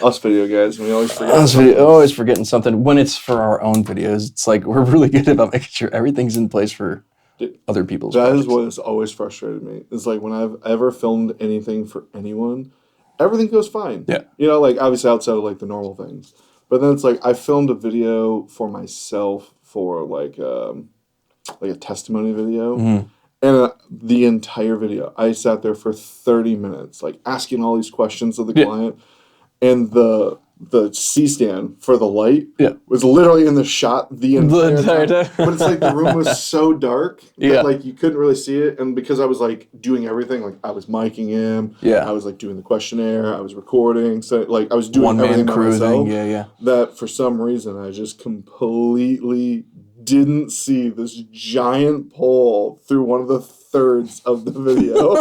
Us video guys, we always forget. Always forgetting something. When it's for our own videos, it's like we're really good about making sure everything's in place for other people's That projects. is what has always frustrated me. It's like when I've ever filmed anything for anyone, everything goes fine. Yeah. You know, like obviously outside of like the normal things. But then it's like I filmed a video for myself for like a testimony video. Mhm. And the entire video, I sat there for 30 minutes, like asking all these questions of the client. And the C-stand for the light was literally in the shot the entire time. But it's like the room was so dark that like you couldn't really see it. And because I was like doing everything, like I was miking him, I was like doing the questionnaire, I was recording, so like I was doing everything by myself. That for some reason I just completely didn't see this giant pole through one of the thirds of the video.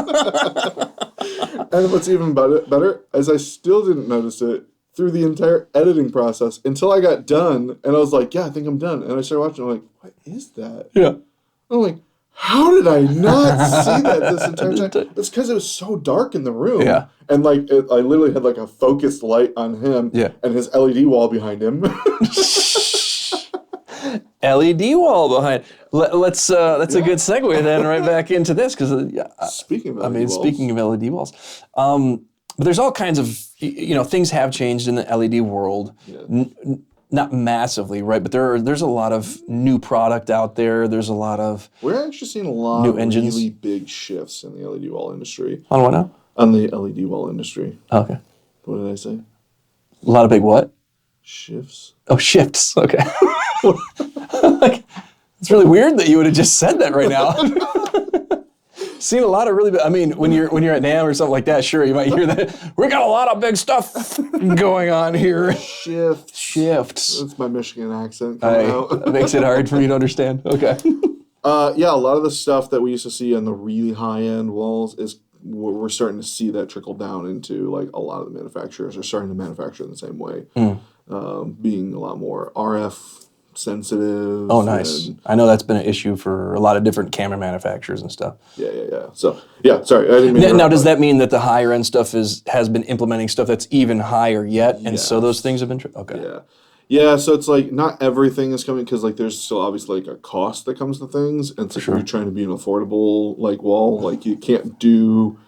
And what's even better is I still didn't notice it through the entire editing process until I got done. And I was like, yeah, I think I'm done. And I started watching. I'm like, what is that? Yeah. I'm like, how did I not see that this entire time? It's because it was so dark in the room. Yeah. And like, I literally had like a focused light on him and his LED wall behind him. LED wall behind. That's a good segue then right back into this because speaking of LED walls, but there's all kinds of things have changed in the LED world, not massively, right? But there's a lot of new product out there. There's a lot of we're actually seeing a lot new of engines. Really big shifts in the LED wall industry. On what now? On the LED wall industry. Oh, okay. What did I say? A lot of big what? Shifts. Oh, shifts. Okay. Like, it's really weird that you would have just said that right now. Seen a lot of really. I mean, when you're at NAMM or something like that, sure, you might hear that. We got a lot of big stuff going on here. Shifts. That's my Michigan accent coming out. That makes it hard for me to understand. Okay. Yeah, a lot of the stuff that we used to see on the really high end walls is we're starting to see that trickle down into like a lot of the manufacturers are starting to manufacture in the same way, being a lot more RF sensitive. Oh, nice. I know that's been an issue for a lot of different camera manufacturers and stuff. Yeah. So, sorry, I didn't mean now, does that mean that the higher end stuff has been implementing stuff that's even higher yet? And so those things have been... Okay. Yeah, so it's like not everything is coming because like there's still obviously like a cost that comes to things. And so you're trying to be an affordable like wall. Like you can't do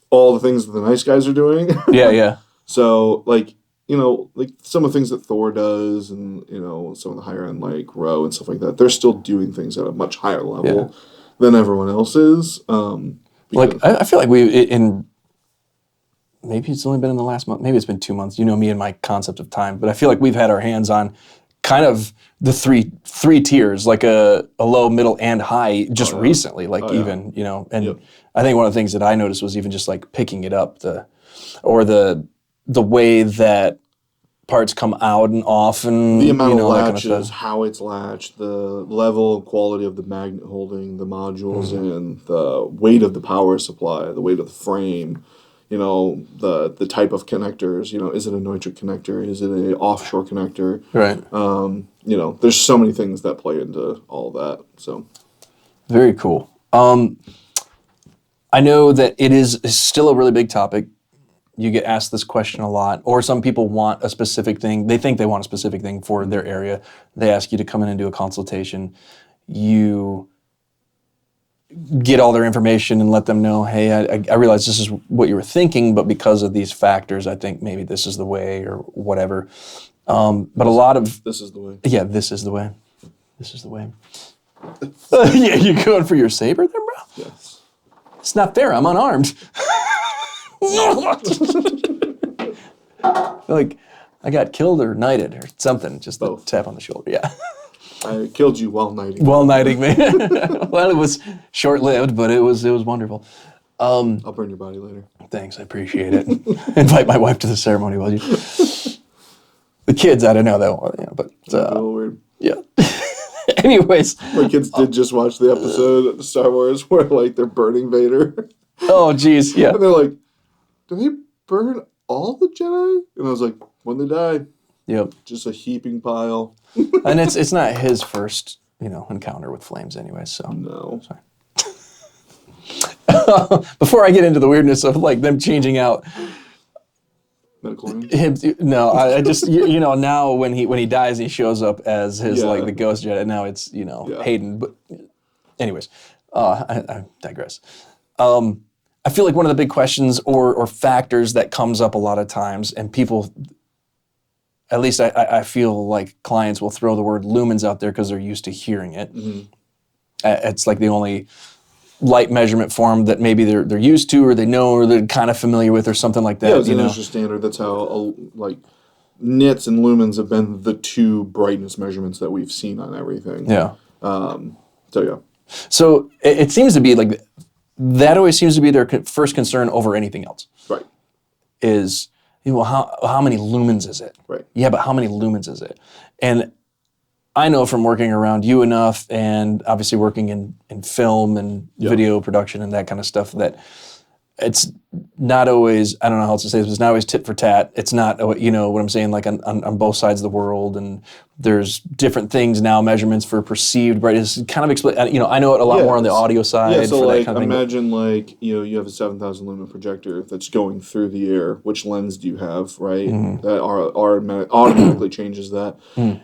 all the things that the nice guys are doing. Yeah. So like... like some of the things that Thor does and, some of the higher end, like Row and stuff like that, they're still doing things at a much higher level than everyone else is. Like, I feel like maybe it's only been in the last month, maybe it's been 2 months, me and my concept of time, but I feel like we've had our hands on kind of the three tiers, like a low, middle, and high just recently, like and I think one of the things that I noticed was even just like picking it up, the way that parts come out and off and the amount of latches, kind of how it's latched, the level of quality of the magnet holding, the modules, and the weight of the power supply, the weight of the frame, the type of connectors, is it a nitric connector? Is it an offshore connector? Right. There's so many things that play into all that. So very cool. I know that it is still a really big topic. You get asked this question a lot, or some people want a specific thing. They think they want a specific thing for their area. They ask you to come in and do a consultation. You get all their information and let them know, hey, I realize this is what you were thinking, but because of these factors, I think maybe this is the way or whatever. But a lot of... This is the way. Yeah, this is the way. This is the way. Yeah, you going for your saber there, bro? Yes. It's not fair. I'm unarmed. Like I got killed or knighted or something. Just a tap on the shoulder. Yeah. I killed you while knighting. While knighting me. Well, it was short-lived, but it was wonderful. I'll burn your body later. Thanks, I appreciate it. Invite my wife to the ceremony, will you? The kids, I don't know that one, but a little weird. Yeah. Anyways, my kids did just watch the episode of Star Wars where like they're burning Vader. Oh, geez, yeah. And they're like, do they burn all the Jedi? And I was like, when they die. Yep. Just a heaping pile. And it's not his first, encounter with flames anyway, so. No. Sorry. Before I get into the weirdness of like them changing out, midichlorian? No, I just now when he dies, he shows up as his like the ghost Jedi. And now it's Hayden. But anyways, I digress. I feel like one of the big questions or factors that comes up a lot of times, and people, at least I feel like clients will throw the word lumens out there because they're used to hearing it. Mm-hmm. It's like the only light measurement form that maybe they're used to, or they know, or they're kind of familiar with, or something like that. Yeah, it's an industry standard. That's how nits and lumens have been the two brightness measurements that we've seen on everything. Yeah. So So it seems to be like that always seems to be their first concern over anything else. Right. Is, how many lumens is it? Right. Yeah, but how many lumens is it? And I know from working around you enough, and obviously working in film and video production and that kind of stuff, that it's not always, I don't know how else to say this, but it's not always tit for tat. It's not, what I'm saying, like on both sides of the world, and there's different things now, measurements for perceived brightness. Kind of explain, I know it a lot more on the audio side. Yeah, so for like, that kind of imagine you have a 7,000 lumen projector that's going through the air. Which lens do you have, right? Mm-hmm. That automatically changes that.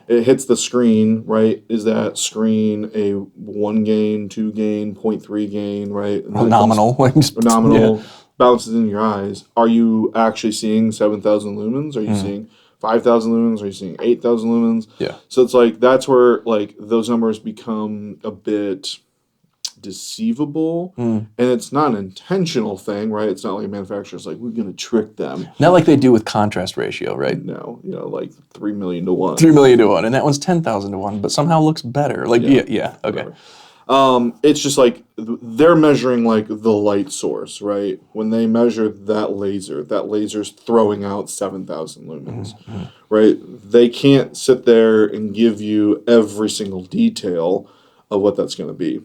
It hits the screen, right? Is that screen a 1 gain, 2 gain, 0.3 gain, right? Nominal. Nominal. Yeah. Bounces in your eyes. Are you actually seeing 7,000 lumens? Are you seeing 5,000 lumens? Are you seeing 8,000 lumens? Yeah. So it's like, that's where like those numbers become a bit deceivable, and it's not an intentional thing, right? It's not like a manufacturer's like, we're going to trick them. Not like they do with contrast ratio, right? No, like 3 million to 1. 3 million to 1, and that one's 10,000 to 1, but somehow looks better. Like, yeah, okay. Whatever. It's just like they're measuring like the light source, right? When they measure that laser's throwing out 7,000 lumens, right? They can't sit there and give you every single detail of what that's going to be,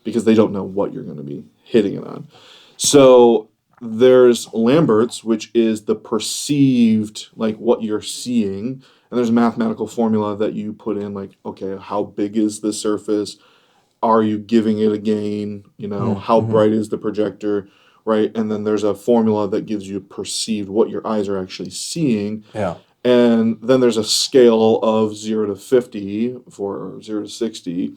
because they don't know what you're going to be hitting it on. So there's Lambert's, which is the perceived, like what you're seeing, and there's a mathematical formula that you put in, like, okay, how big is the surface? Are you giving it a gain? How bright is the projector, right? And then there's a formula that gives you perceived what your eyes are actually seeing. Yeah. And then there's a scale of 0 to 50 or 0 to 60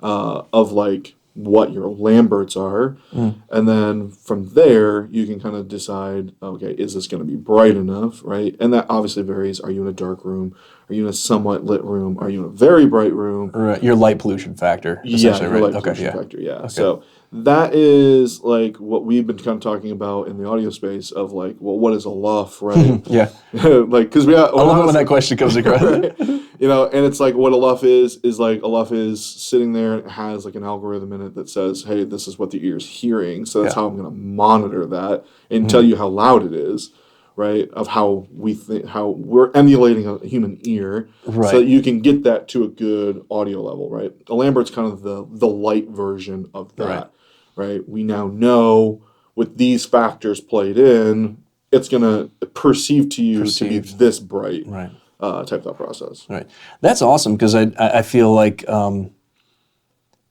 of like what your Lamberts are. And then from there, you can kind of decide, okay, is this going to be bright enough, right? And that obviously varies. Are you in a dark room? Are you in a somewhat lit room? Are you in a very bright room? Right. Your light pollution factor, essentially, right? Light pollution factor, yeah. Okay. So that is like what we've been kind of talking about in the audio space of like, well, what is a LUF, right? Yeah. Like, because I love it when that question comes across. Right? And it's like what a LUF is like a LUF is sitting there and it has like an algorithm in it that says, hey, this is what the ear's hearing. So that's how I'm going to monitor that and tell you how loud it is. Right, of how we're emulating a human ear, right, so that you can get that to a good audio level, right? A Lambert's kind of the light version of that, right? We now know with these factors played in, it's going to perceive to you to be this bright, right, type thought process. Right, that's awesome because I feel like,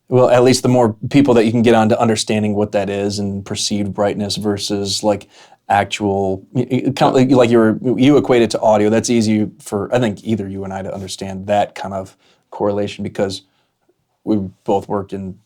well, at least the more people that you can get onto understanding what that is and perceived brightness versus like actual, kind of like you equate it to audio. That's easy for, I think, either you and I to understand that kind of correlation because we both worked in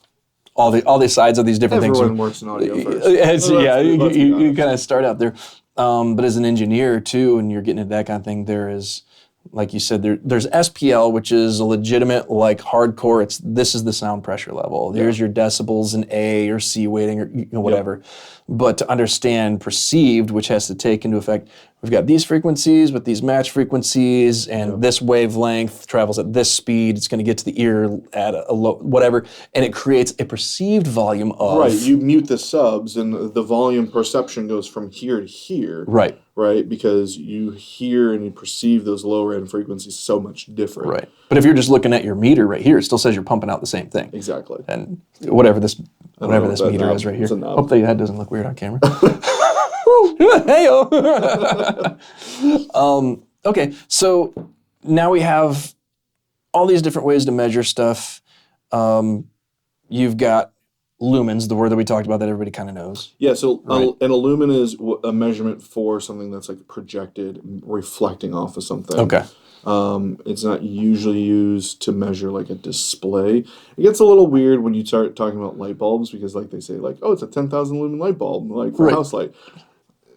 all the sides of these different things. Everyone works in audio first. You kind of start out there. But as an engineer too, and you're getting into that kind of thing, there is, like you said, there's SPL, which is a legitimate, like hardcore. This is the sound pressure level. Here's your decibels in A or C weighting or whatever. But to understand perceived, which has to take into effect, we've got these frequencies with these match frequencies, and this wavelength travels at this speed. It's going to get to the ear at a low, whatever, and it creates a perceived volume of. Right, you mute the subs, and the volume perception goes from here to here. Right. Right, because you hear and you perceive those lower end frequencies so much different. Right. But if you're just looking at your meter right here, it still says you're pumping out the same thing. Exactly. And whatever this meter is right here. Hope that doesn't look weird on camera. Hey-o. Okay, so now we have all these different ways to measure stuff. You've got lumens, the word that we talked about that everybody kind of knows. Yeah, so Right. an lumen is a measurement for something that's like projected, reflecting off of something. Okay. It's not usually used to measure like a display. It gets a little weird when you start talking about light bulbs because like they say like, oh, it's a 10,000 lumen light bulb, like for Right. house light.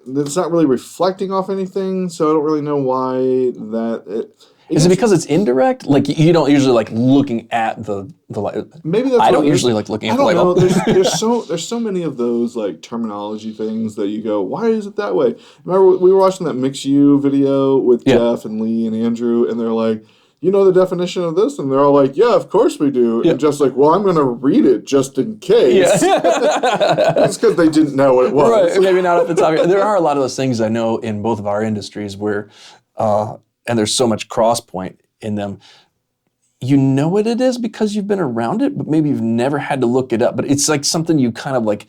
It's not really reflecting off anything, so I don't really know why that. Is it because it's indirect? Like you don't usually like looking at the light. Maybe that's I what don't it is. usually like looking at I the light don't know. bulb. There's so many of those like terminology things that you go, why is it that way? Remember we were watching that Mix You video with Yeah. Jeff and Lee and Andrew, and they're like, you know the definition of this, and they're all like, yeah, of course we do. Yeah. And Jeff's like, well, I'm gonna read it just in case. Yeah. It's because they didn't know what it was. Right, maybe not at the top. There are a lot of those things I know in both of our industries where, and there's so much cross point in them. You know what it is because you've been around it, but maybe you've never had to look it up. But it's like something you kind of like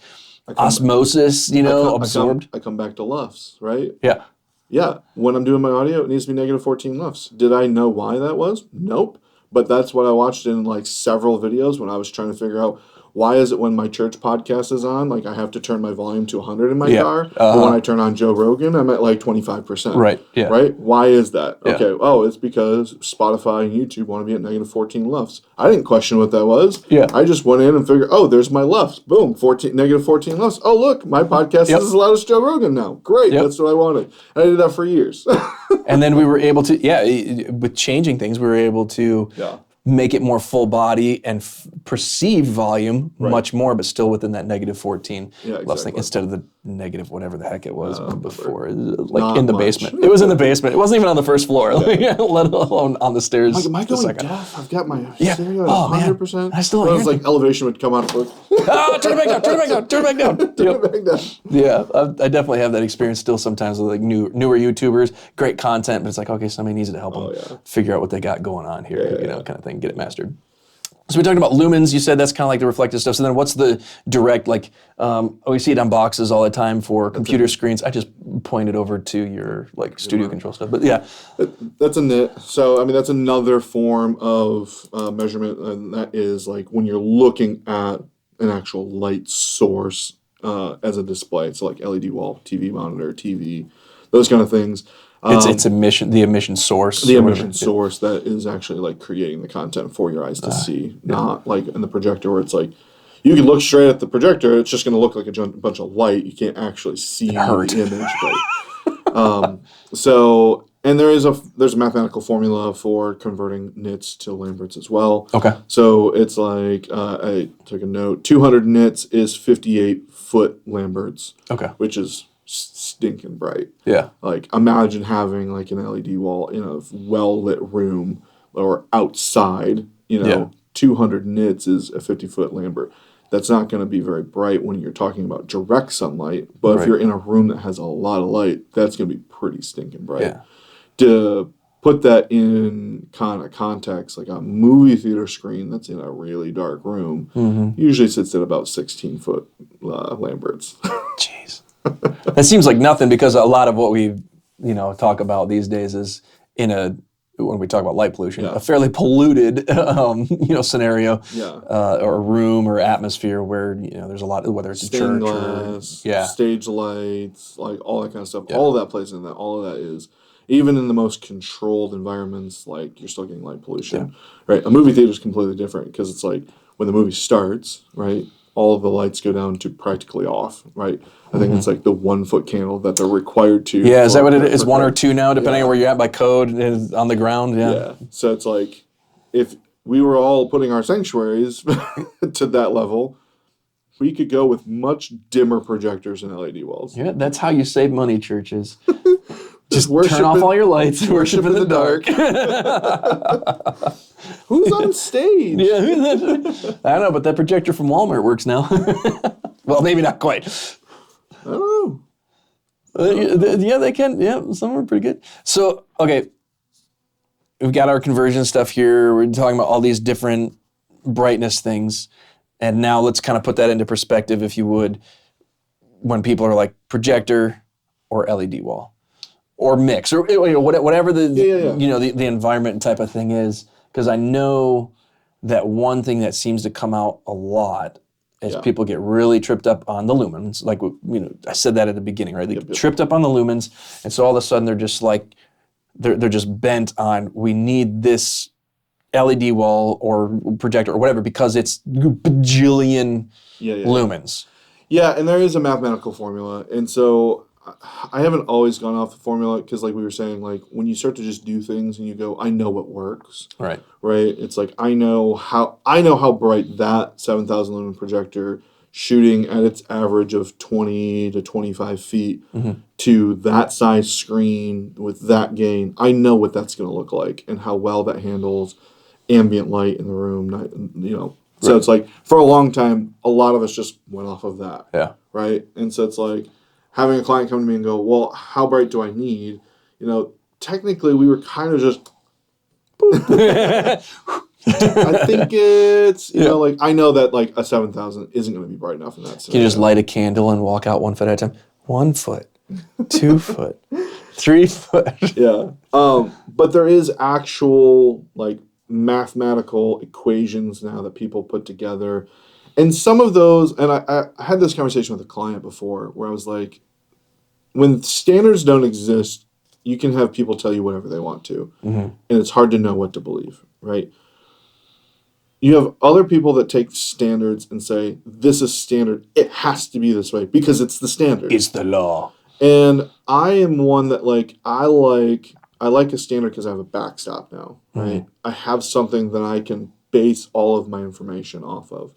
osmosis, absorbed. I come back to LUFS, right? Yeah. Yeah, when I'm doing my audio, it needs to be negative 14 LUFS. Did I know why that was? Nope. But that's what I watched in like several videos when I was trying to figure out why is it when my church podcast is on, like I have to turn my volume to 100 in my car, but when I turn on Joe Rogan, I'm at like 25%. Right, yeah. Right? Why is that? Yeah. Okay, oh, it's because Spotify and YouTube want to be at negative 14 LUFS. I didn't question what that was. Yeah. I just went in and figured, oh, there's my LUFS. Boom, negative 14 LUFS. Oh, look, my podcast is as loud as Joe Rogan now. Great, that's what I wanted. And I did that for years. And then we were able to, with changing things, we were able to make it more full body and perceive volume much more, but still within that negative 14 LUFS thing instead of the negative whatever the heck it was before, like Not in the much. basement. It was in the basement. It wasn't even on the first floor, let alone on the stairs. Am I the going second. deaf? I've got my Yeah. stereo at Oh, man. 100%. I still It don't was hear like elevation would come out. Like, Turn it back down, turn it back down, turn it back down. turn Yep. it back down. Yeah, I definitely have that experience still sometimes with like newer YouTubers, great content, but it's like, okay, somebody needs to help them figure out what they got going on here, kind of thing, get it mastered. So we talked about lumens. You said that's kind of like the reflective stuff. So then what's the direct, like, we see it on boxes all the time for computer screens. I just pointed over to your like studio control stuff, but yeah. That's a nit. So, I mean, that's another form of measurement, and that is like when you're looking at an actual light source as a display. So like LED wall, TV monitor, TV, those kind of things. It's the emission source. The emission source that is actually like creating the content for your eyes to see, not like in the projector where it's like you can look straight at the projector, it's just going to look like a bunch of light. You can't actually see the image. Right? And there's a mathematical formula for converting nits to Lamberts as well. Okay. So it's like I took a note. 200 nits is 58 foot Lamberts. Okay. Which is stinking bright. Yeah. Like imagine having like an LED wall in a well lit room or outside. 200 nits is a 50-foot Lambert. That's not going to be very bright when you're talking about direct sunlight. But if you're in a room that has a lot of light, that's going to be pretty stinking bright. Yeah. To put that in kind of context, like a movie theater screen that's in a really dark room usually sits at about 16-foot Lamberts. Jeez. That seems like nothing because a lot of what we, talk about these days is when we talk about light pollution, a fairly polluted, scenario, or room or atmosphere where there's a lot, whether it's stained a church glass, or stage lights, like all that kind of stuff. Yeah. All of that plays in that. All of that is even in the most controlled environments, like you're still getting light pollution, right? A movie theater is completely different because it's like when the movie starts, right? All of the lights go down to practically off, right? I think it's like the 1 foot candle that they're required to. Yeah, is that what it is? 1 or 2 now, depending on where you're at by code on the ground? Yeah. So it's like if we were all putting our sanctuaries to that level, we could go with much dimmer projectors and LED walls. Yeah, that's how you save money, churches. Just turn off all your lights, worship in the dark. Who's on stage? Yeah, I don't know, but that projector from Walmart works now. Well, maybe not quite. I don't know. Yeah, they can. Yeah, some are pretty good. So, okay, we've got our conversion stuff here. We're talking about all these different brightness things. And now let's kind of put that into perspective, if you would, when people are like projector or LED wall or mix or whatever the the environment type of thing is. Because I know that one thing that seems to come out a lot is people get really tripped up on the lumens. Like, I said that at the beginning, right? They get tripped up on the lumens, and so all of a sudden they're just like, they're just bent on, we need this LED wall or projector or whatever because it's bajillion lumens. Yeah, and there is a mathematical formula, and so I haven't always gone off the formula because, like we were saying, like when you start to just do things and you go, I know what works. Right. It's like I know how bright that 7,000 lumen projector shooting at its average of 20 to 25 feet to that size screen with that gain. I know what that's going to look like and how well that handles ambient light in the room. So it's like for a long time, a lot of us just went off of that. Yeah. Right. And so it's like having a client come to me and go, well, how bright do I need? Technically we were kind of just, I think it's, like I know that like a 7,000 isn't going to be bright enough in that scenario. Can you just light a candle and walk out 1 foot at a time? 1 foot, 2 foot, 3 foot. Yeah. But there is actual like mathematical equations now that people put together. And some of those, and I had this conversation with a client before where I was like, when standards don't exist, you can have people tell you whatever they want to. And it's hard to know what to believe, right? You have other people that take standards and say, this is standard. It has to be this way because it's the standard. It's the law. And I am one that I like a standard because I have a backstop now, right? I have something that I can base all of my information off of,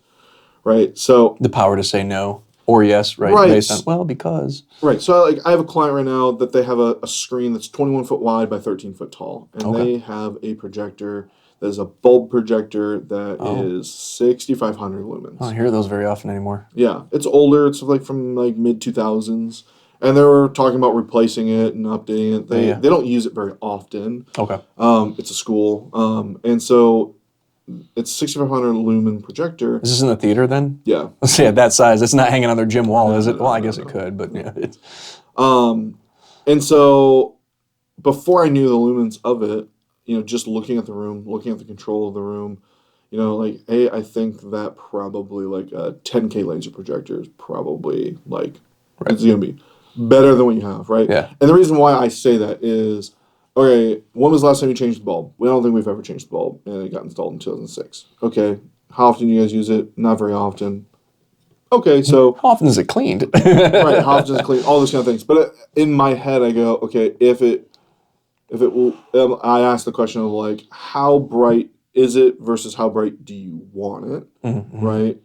right? So the power to say no or yes, right? Based on, because. Right. So I have a client right now that they have a screen that's 21 foot wide by 13 foot tall. And they have a projector that is a bulb projector that is 6,500 lumens. I don't hear those very often anymore. Yeah. It's older. It's like from like mid 2000s. And they were talking about replacing it and updating it. They don't use it very often. Okay. It's a school. And so it's 6,500 lumen projector. Is this in the theater then? Yeah. Let's say at that size. It's not hanging on their gym wall, is it? Well, I guess it could, but yeah. It's... And so before I knew the lumens of it, just looking at the room, looking at the control of the room, hey, I think that probably like a 10K laser projector is probably like, it's going to be better than what you have, right? Yeah. And the reason why I say that is, okay, when was the last time you changed the bulb? I don't think we've ever changed the bulb, and it got installed in 2006. Okay, how often do you guys use it? Not very often. Okay, so... How often is it cleaned? Right, how often is it cleaned? All those kind of things. But in my head, I go, okay, if it will... I ask the question of, like, how bright is it versus how bright do you want it, right?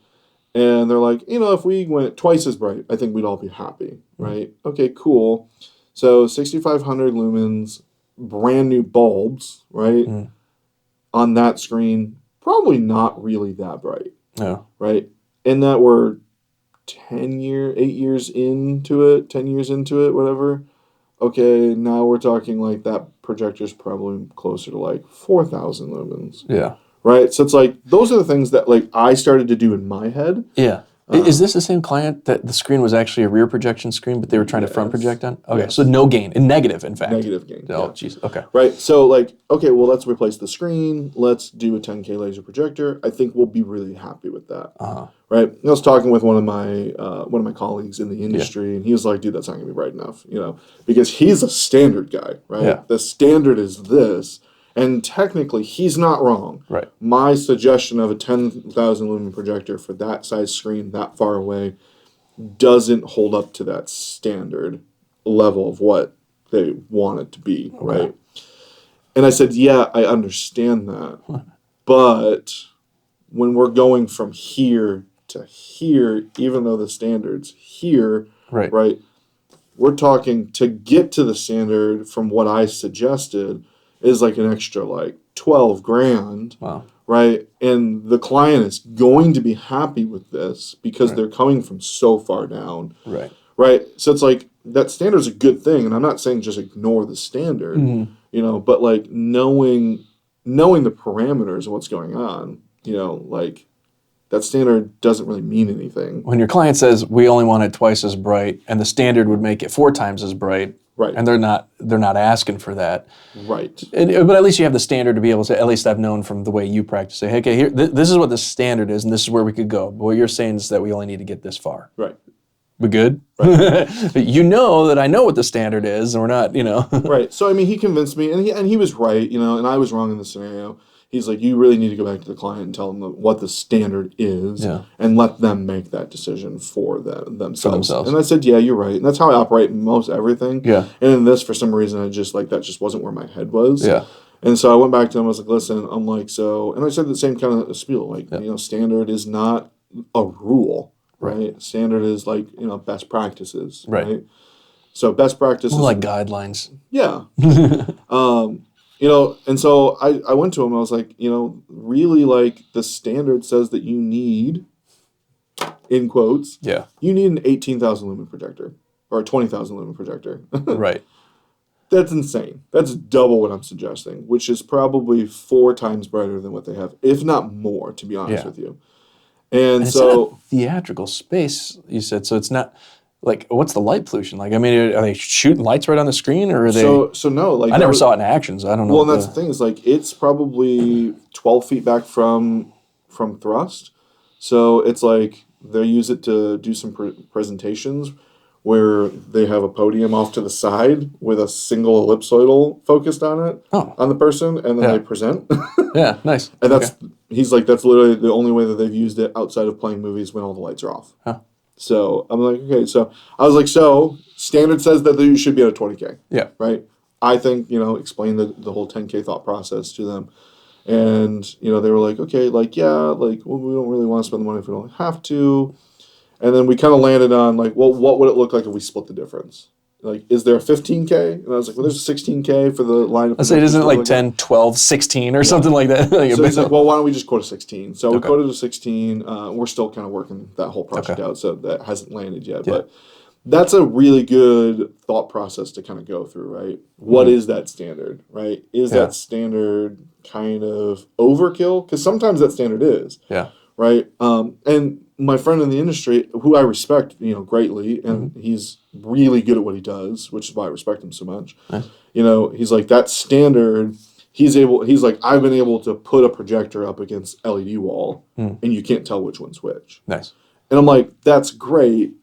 And they're like, if we went twice as bright, I think we'd all be happy, right? Okay, cool. So 6,500 lumens, brand new bulbs, right? On that screen, probably not really that bright. No. Right? And that we're 8 years into it, whatever. Okay, now we're talking like that projector's probably closer to like 4,000 lumens. Yeah. Right? So it's like, those are the things that like I started to do in my head. Yeah. Is this the same client that the screen was actually a rear projection screen, but they were trying to front project on? Okay, so no gain, negative, in fact. Negative gain. Oh, jeez. Okay. Right. So like, okay, well, let's replace the screen. Let's do a 10K laser projector. I think we'll be really happy with that. Right. I was talking with one of my colleagues in the industry, and he was like, dude, that's not gonna be bright enough, because he's a standard guy, right? Yeah. The standard is this. And technically, he's not wrong. Right. My suggestion of a 10,000 lumen projector for that size screen that far away doesn't hold up to that standard level of what they want it to be, right? And I said, yeah, I understand that. But when we're going from here to here, even though the standard's here, right, we're talking to get to the standard from what I suggested is like an extra like 12 grand, right? And the client is going to be happy with this because they're coming from so far down, right? So it's like that standard is a good thing, and I'm not saying just ignore the standard, but like knowing the parameters of what's going on, like that standard doesn't really mean anything. When your client says we only want it twice as bright, and the standard would make it 4 times as bright, Right. And they're not asking for that. Right. But at least you have the standard to be able to, at least I've known from the way you practice, say, hey, okay, here, this is what the standard is, and this is where we could go. But what you're saying is that we only need to get this far. Right. We good? Right. You know that I know what the standard is, and we're not, Right. So, I mean, he convinced me, and he was right, and I was wrong in the scenario. He's like, you really need to go back to the client and tell them what the standard is and let them make that decision for themselves. And I said, yeah, you're right. And that's how I operate in most everything. Yeah. And in this, for some reason, that just wasn't where my head was. Yeah. And so I went back to him. I was like, listen, I'm like, so, and I said the same kind of spiel, like, standard is not a rule, right? Standard is like, best practices, right? So best practices. More like guidelines. Yeah. And so I went to him and I was like, really, like, the standard says that you need, in quotes, you need an 18,000 lumen projector or a 20,000 lumen projector. Right. That's insane. That's double what I'm suggesting, which is probably 4 times brighter than what they have, if not more, to be honest with you. And so it's in a theatrical space, you said, so it's not. Like, what's the light pollution like? I mean, are they shooting lights right on the screen, or are they? So no, like I never saw it in action, so I don't know. Well, and that's the thing is, like, it's probably 12 feet back from thrust, so it's like they use it to do some presentations where they have a podium off to the side with a single ellipsoidal focused on it on the person, and then they present. Yeah, nice. And he's like, that's literally the only way that they've used it outside of playing movies when all the lights are off. Huh. So I'm like, okay. So I was like, so standard says that you should be at a 20K. Yeah. Right. I think, explain the whole 10K thought process to them. And, they were like, okay, like, yeah, like, well, we don't really want to spend the money if we don't have to. And then we kind of landed on, like, well, what would it look like if we split the difference? Like, is there a 15K? And I was like, well, there's a 16K for the line. I say it isn't like 10, 12, 16 or something like that. So he's like, well, why don't we just quote a 16? So we quoted a 16. We're still kind of working that whole project out, so that hasn't landed yet. Yeah. But that's a really good thought process to kind of go through, right? What is that standard, right? Is that standard kind of overkill? Because sometimes that standard is. Yeah. Right? And my friend in the industry, who I respect, greatly, and he's really good at what he does, which is why I respect him so much. Nice. He's like, that standard, he's like, I've been able to put a projector up against LED wall, and you can't tell which one's which. Nice. And I'm like, that's great,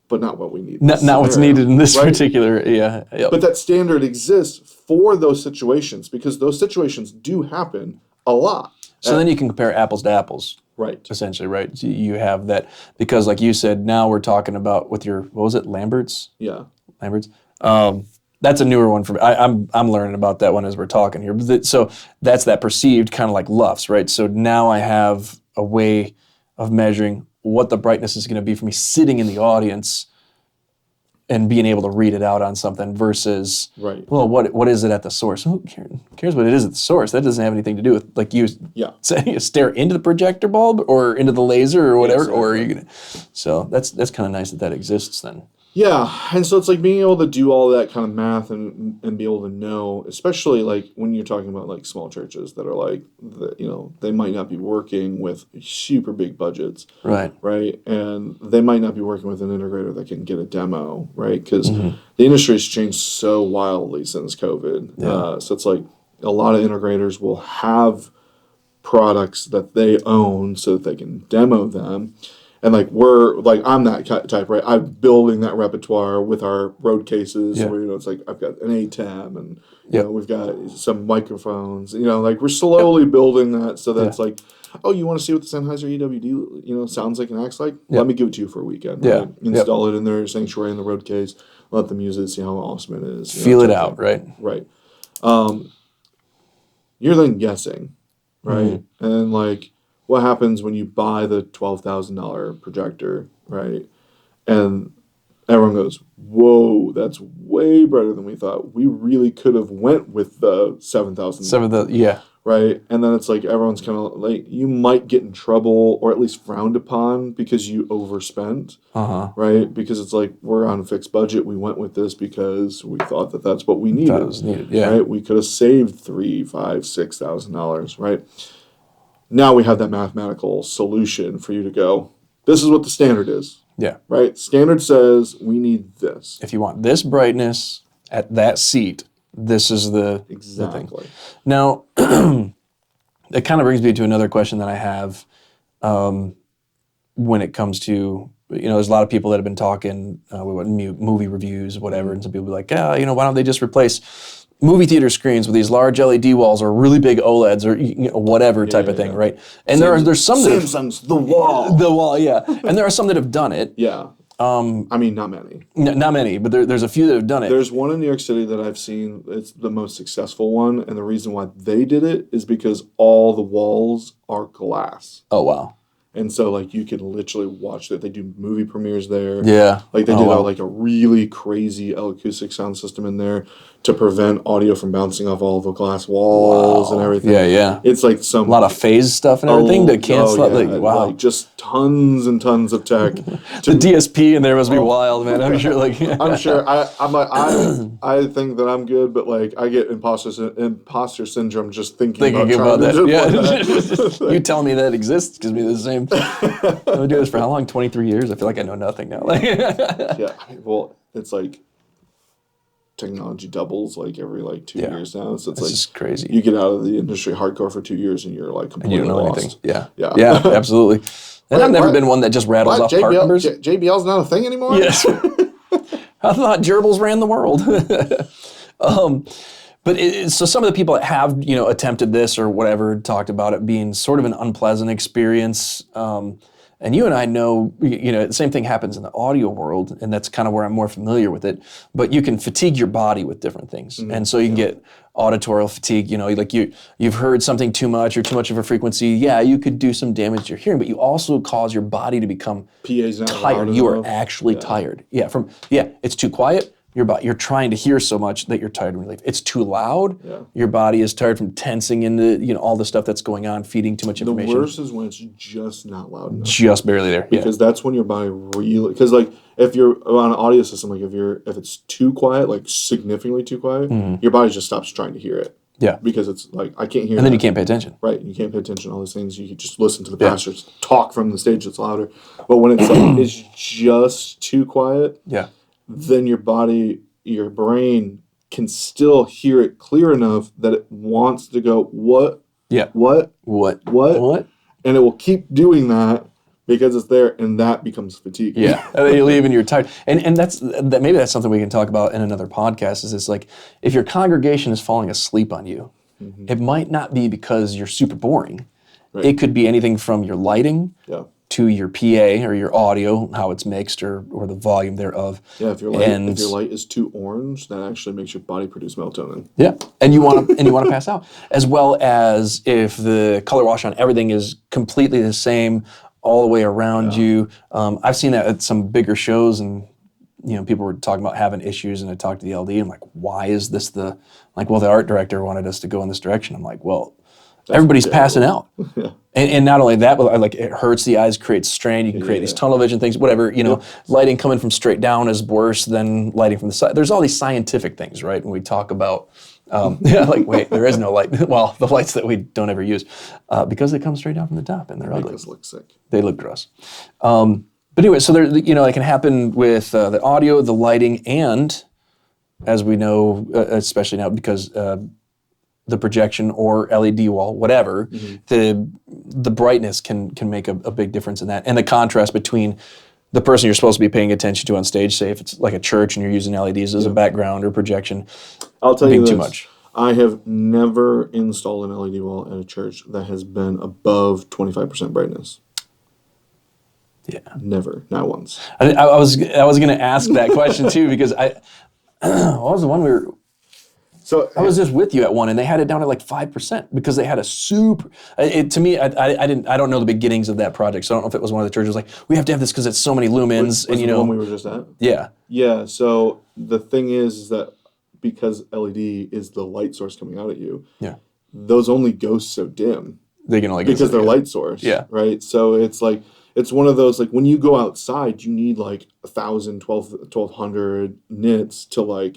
but not what we need. Not what's needed in this particular, But that standard exists for those situations, because those situations do happen a lot. So then you can compare apples to apples. Right. Essentially, right? So you have that, because like you said, now we're talking about with your, what was it, Lambert's? Yeah. Lambert's? That's a newer one for me. I'm learning about that one as we're talking here. So that's that perceived kind of like LUFS, right? So now I have a way of measuring what the brightness is going to be for me sitting in the audience and being able to read it out on something versus, well, what is it at the source? Who cares what it is at the source? That doesn't have anything to do with, like, you stare into the projector bulb or into the laser or whatever, or are you gonna? So that's kind of nice that exists then. Yeah, and so it's like being able to do all that kind of math and be able to know, especially like when you're talking about like small churches that are like, they might not be working with super big budgets, right? And they might not be working with an integrator that can get a demo, right? Because the industry's changed so wildly since COVID. Yeah. So it's like a lot of integrators will have products that they own so that they can demo them. And like I'm that type, right? I'm building that repertoire with our road cases. Where it's like I've got an ATEM and we've got some microphones. Like we're slowly building that so that it's like, oh, you want to see what the Sennheiser EWD sounds like and acts like? Let me give it to you for a weekend. Right? Install it in their sanctuary in the road case. Let them use it. See how awesome it is. Feel it out, right? Right. You're then guessing, right? And like, what happens when you buy the $12,000 projector, right? And everyone goes, whoa, that's way better than we thought. We really could have went with the $7,000. Right? And then it's like everyone's kind of like, you might get in trouble or at least frowned upon because you overspent, right? Because it's like, we're on a fixed budget. We went with this because we thought that that's what we needed. That was needed, right? We could have saved $3,000, $5,000, $6,000, right? Now we have that mathematical solution for you to go, this is what the standard is. Yeah. Right? Standard says we need this. If you want this brightness at that seat, this is the Exactly. thing. Now, it kind of brings me to another question that I have when it comes to, there's a lot of people that have been talking with movie reviews, whatever, and some people be like, why don't they just replace movie theater screens with these large LED walls or really big OLEDs or whatever type of thing, right? And there's some that Samsung's The Wall. The Wall, yeah. And there are some that have done it. Yeah. I mean, not many. Not many, but there's a few that have done it. There's one in New York City that I've seen. It's the most successful one, and the reason why they did it is because all the walls are glass. Oh, wow. And so, like, you can literally watch that. They do movie premieres there. Yeah. Like, they do like a really crazy acoustic sound system in there to prevent audio from bouncing off all the glass walls and everything. Yeah, yeah. It's like a lot of phase stuff and everything to cancel. Wow. Like, just tons and tons of tech. The DSP in there must be wild, man. I'm sure. I'm sure. I think that I'm good, but like I get imposter syndrome just thinking about that. Yeah. You tell me that exists gives me the same. I've been doing this for how long? 23 years. I feel like I know nothing now. Yeah. Well, it's like technology doubles like every 2 years now. So it's just crazy. You get out of the industry hardcore for 2 years and you're like completely and you don't know lost. anything. Yeah. Yeah. Yeah, absolutely. And I've never been one that just rattles off part numbers. JBL's not a thing anymore? Yes. I thought gerbils ran the world. But so some of the people that have, attempted this or whatever, talked about it being sort of an unpleasant experience. And you and I know, the same thing happens in the audio world, and that's kind of where I'm more familiar with it. But you can fatigue your body with different things. Mm-hmm. And so you can get auditorial fatigue, like you've heard something too much or too much of a frequency. Yeah, you could do some damage to your hearing, but you also cause your body to become tired. You are actually tired. Yeah, it's too quiet. You're trying to hear so much that you're tired when you leave. It's too loud. Yeah. Your body is tired from tensing into all the stuff that's going on, feeding too much information. The worst is when it's just not loud enough. Just barely there. Because that's when your body really, because like if you're on an audio system, like if it's too quiet, like significantly too quiet, your body just stops trying to hear it. Yeah. Because it's like, I can't hear And then you can't pay attention. Right. You can't pay attention to all those things. You can just listen to the pastors talk from the stage that's louder. But when it's like, it's just too quiet, then your brain can still hear it clear enough that it wants to go, what? Yeah. What? And it will keep doing that because it's there, and that becomes fatigue. Yeah. And then you leave and you're tired. And maybe that's something we can talk about in another podcast, is it's like, if your congregation is falling asleep on you, it might not be because you're super boring. Right. It could be anything from your lighting to your PA or your audio, how it's mixed or the volume thereof. Yeah, if your light is too orange, that actually makes your body produce melatonin. Yeah, and you want to pass out. As well as if the color wash on everything is completely the same all the way around you. I've seen that at some bigger shows, and people were talking about having issues, and I talked to the LD, and I'm like, why is this the art director wanted us to go in this direction. I'm like, well, everybody's passing out. And not only that, but it hurts the eyes, creates strain. You can create these tunnel vision things, whatever. Lighting coming from straight down is worse than lighting from the side. There's all these scientific things, right? When we talk about, wait, there is no light. Well, the lights that we don't ever use, because they come straight down from the top and they're ugly. They just look sick. They look gross. But anyway, so there, it can happen with the audio, the lighting, and as we know, especially now because the projection or LED wall, whatever, the brightness can make a big difference in that. And the contrast between the person you're supposed to be paying attention to on stage, say if it's like a church and you're using LEDs as a background or projection, I'll tell you this, too much. I have never installed an LED wall at a church that has been above 25% brightness. Yeah. Never. Not once. I was going to ask that question too, because what was the one So I was just with you at one, and they had it down at 5% because they had a super. To me, I don't know the beginnings of that project, so I don't know if it was one of the churches we have to have this because it's so many lumens, was the one we were just at. Yeah. Yeah. So the thing is that because LED is the light source coming out at you. Yeah. Those only go so dim. They can only go because they're light source. Yeah. Right. So it's it's one of those when you go outside, you need 1,000, 1,200 nits to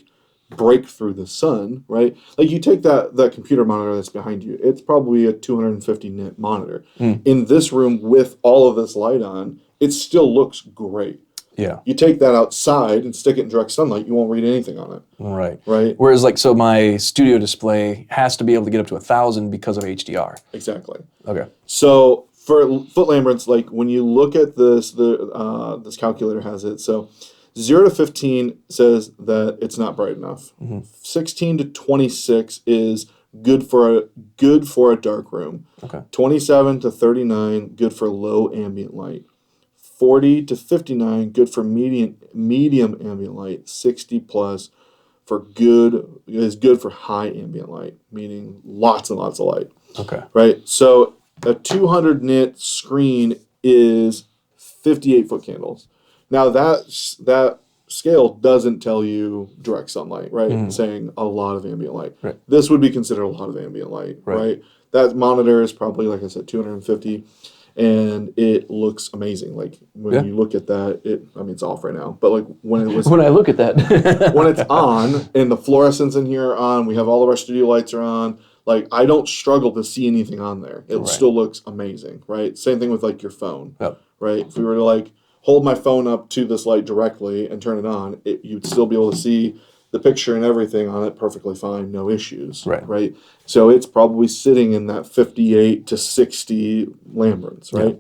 break through the sun, right? You take that computer monitor that's behind you, it's probably a 250 nit monitor. In this room with all of this light on, it still looks great. Yeah. You take that outside and stick it in direct sunlight, you won't read anything on it. Right. Right? Whereas like, so my studio display has to be able to get up to 1,000 because of HDR. Exactly. Okay. So for foot lamberts, like when you look at this, this calculator has it. So 0 to 15 says that it's not bright enough. 16 to 26 is good for a dark room. Okay. 27 to 39 good for low ambient light. 40 to 59 good for medium ambient light. 60 plus is good for high ambient light, meaning lots and lots of light. Okay. Right? So a 200 nit screen is 58 foot candles. Now that scale doesn't tell you direct sunlight, right? It's saying a lot of ambient light. Right. This would be considered a lot of ambient light, right? That monitor is probably, like I said, 250, and it looks amazing. Like when you look at that, it's off right now, but like when it was When I look at that, when it's on and the fluorescents in here are on, we have all of our studio lights are on. Like I don't struggle to see anything on there. It still looks amazing, right? Same thing with like your phone, right? If we were to like hold my phone up to this light directly and turn it on, you'd still be able to see the picture and everything on it perfectly fine, no issues, right? So it's probably sitting in that 58 to 60 Lamberts, right?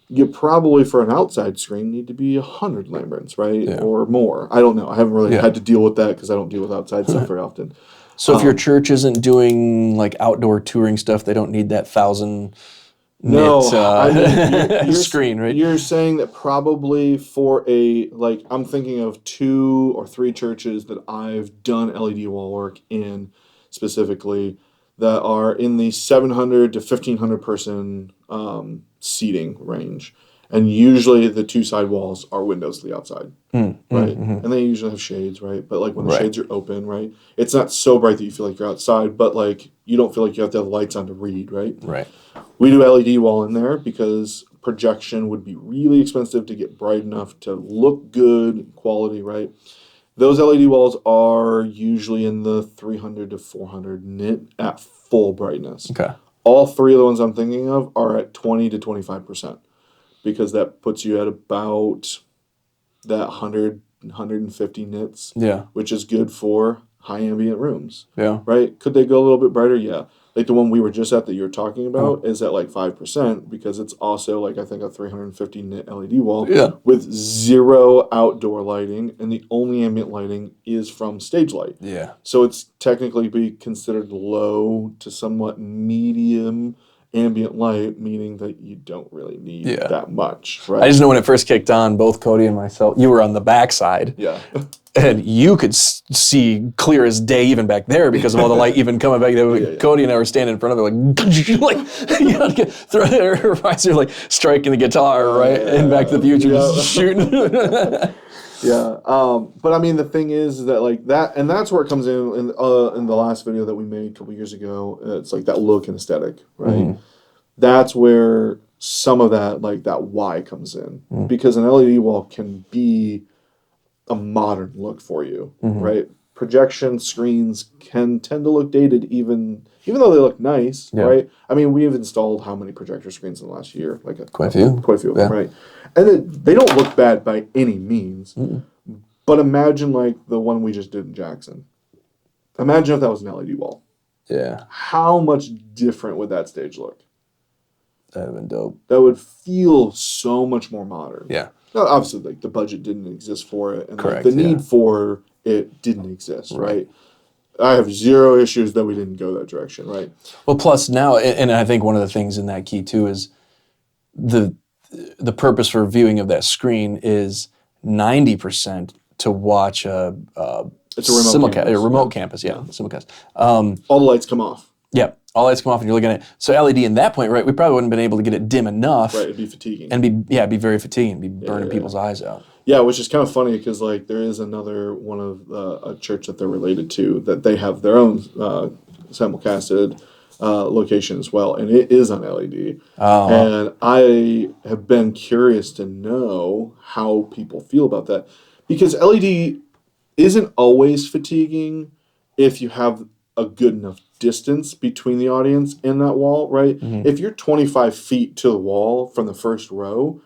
You probably, for an outside screen, need to be 100 Lamberts, right? Or more. I don't know. I haven't really had to deal with that because I don't deal with outside stuff very often. So if your church isn't doing like outdoor touring stuff, they don't need that 1,000 nit screen, right? You're saying that probably for I'm thinking of 2 or 3 churches that I've done LED wall work in specifically that are in the 700 to 1,500 person seating range. And usually the 2 side walls are windows to the outside, right? And they usually have shades, right? But like when the shades are open, right? It's not so bright that you feel like you're outside, but like you don't feel like you have to have lights on to read, right? Right. We do LED wall in there because projection would be really expensive to get bright enough to look good quality, right? Those LED walls are usually in the 300 to 400 nit at full brightness. Okay. All 3 of the ones I'm thinking of are at 20 to 25%. Because that puts you at about that 100, 150 nits, which is good for high ambient rooms. Yeah. Right? Could they go a little bit brighter? Yeah. Like the one we were just at that you were talking about is at like 5% because it's also like I think a 350 nit LED wall with 0 outdoor lighting, and the only ambient lighting is from stage light. Yeah. So it's technically be considered low to somewhat medium ambient light, meaning that you don't really need that much, right? I just know when it first kicked on, both Cody and myself, you were on the backside. Yeah. And you could see clear as day even back there because of all the light even coming back there. Cody and I were standing in front of it like, you know, throw their visor, like striking the guitar, right? And Back to the Future, just shooting. But I mean, the thing is that like that, and that's where it comes in the last video that we made a couple years ago. It's like that look and aesthetic, right? That's where some of that, like that why comes in, because an LED wall can be a modern look for you, right? Projection screens can tend to look dated, even though they look nice, right? I mean, we've installed how many projector screens in the last year? Like quite a few of them, right? And they don't look bad by any means. But imagine like the one we just did in Jackson. Imagine if that was an LED wall. Yeah. How much different would that stage look? That would have been dope. That would feel so much more modern. Yeah. Now, obviously, like the budget didn't exist for it, and like, the need for it didn't exist, right? I have 0 issues that we didn't go that direction, right? Well, plus now, and I think one of the things in that key too is the purpose for viewing of that screen is 90% to watch a remote campus, simulcast. All the lights come off. Yeah, all lights come off and you're looking at it. So LED in that point, right, we probably wouldn't have been able to get it dim enough. Right, it'd be fatiguing. And it'd be very fatiguing, it'd be burning people's eyes out. Yeah, which is kind of funny because like there is another one of a church that they're related to that they have their own simulcasted location as well, and it is on LED. And I have been curious to know how people feel about that because LED isn't always fatiguing if you have a good enough distance between the audience and that wall, right? If you're 25 feet to the wall from the first row,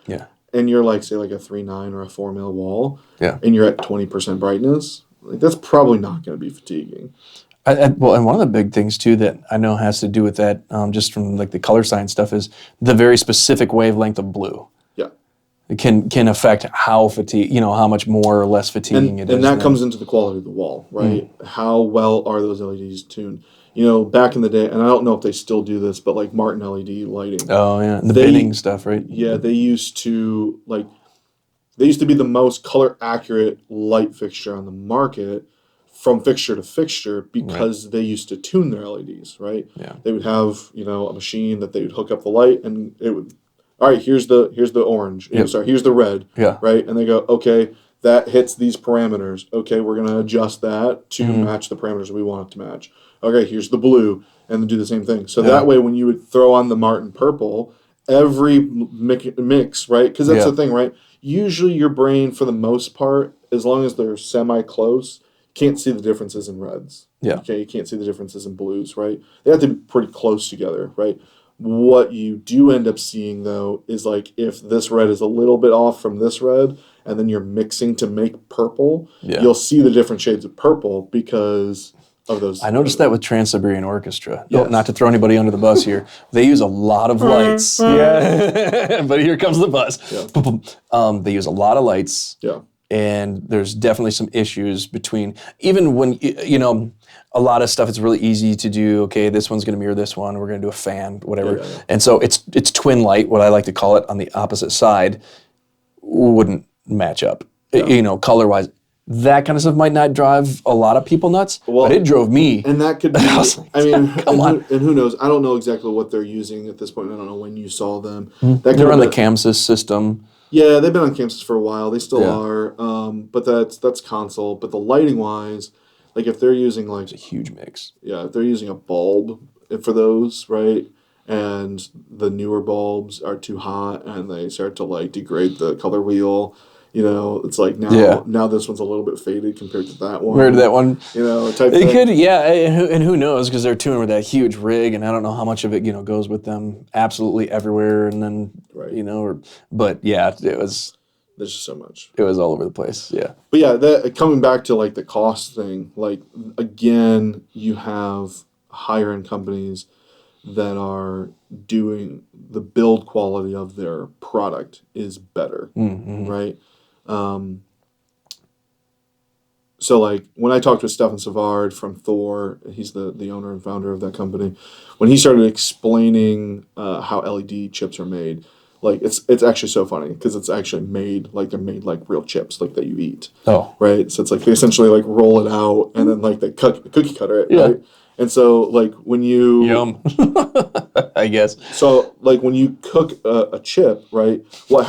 and you're like, say, like a 3.9 or a 4 mil wall, Yeah. and you're at 20% brightness, like that's probably not going to be fatiguing. Well, and one of the big things too that I know has to do with that, just from like the color science stuff, is the very specific wavelength of blue. Yeah. It can affect how how much more or less fatiguing it is. And that comes into the quality of the wall, right? How well are those LEDs tuned? Back in the day, and I don't know if they still do this, but like Martin LED lighting. Oh yeah, the binning stuff, right? Yeah, they used to be the most color accurate light fixture on the market from fixture to fixture because they used to tune their LEDs, right? Yeah. They would have, a machine that they would hook up the light and it would, all right, here's the orange. Here's the red. Yeah. Right? And they go, okay, that hits these parameters. Okay, we're going to adjust that to match the parameters we want it to match. Okay, here's the blue, and then do the same thing. So that way, when you would throw on the Martin purple, every mix, right? Because that's the thing, right? Usually your brain, for the most part, as long as they're semi-close, can't see the differences in reds. Yeah. Okay, you can't see the differences in blues, right? They have to be pretty close together, right? What you do end up seeing, though, is like if this red is a little bit off from this red, and then you're mixing to make purple, you'll see the different shades of purple because of those. I noticed that with Trans-Siberian Orchestra. Yes. Not to throw anybody under the bus here. They use a lot of lights. Yeah. But here comes the bus. Yeah. They use a lot of lights. Yeah. And there's definitely some issues between, even when, a lot of stuff, it's really easy to do, okay, this one's going to mirror this one, we're going to do a fan, whatever. Yeah. And so it's twin light, what I like to call it, on the opposite side, wouldn't match up, color-wise. That kind of stuff might not drive a lot of people nuts, but it drove me. And that could be, come on. And who knows? I don't know exactly what they're using at this point. I don't know when you saw them. They're on the CAMSYS system. Yeah, they've been on CAMSYS for a while. They still are. But that's console. But the lighting wise, like if they're using it's a huge mix. Yeah, if they're using a bulb for those, right? And the newer bulbs are too hot and they start to degrade the color wheel. It's like now this one's a little bit faded compared to that one. Compared to that one. Type they thing. Could, and who knows, because they're tuning with that huge rig, and I don't know how much of it, goes with them absolutely everywhere, and then, but yeah, it was... There's just so much. It was all over the place, yeah. But yeah, coming back to the cost thing, again, you have higher end companies that are doing the build quality of their product is better, right? So when I talked with Stefan Savard from Thor, he's the owner and founder of that company, when he started explaining how LED chips are made, it's actually so funny because it's actually made they're made like real chips that you eat. Oh. Right? So it's they essentially roll it out and then they cookie cutter it, right? And so when you... Yum. I guess. So when you cook a chip, right, what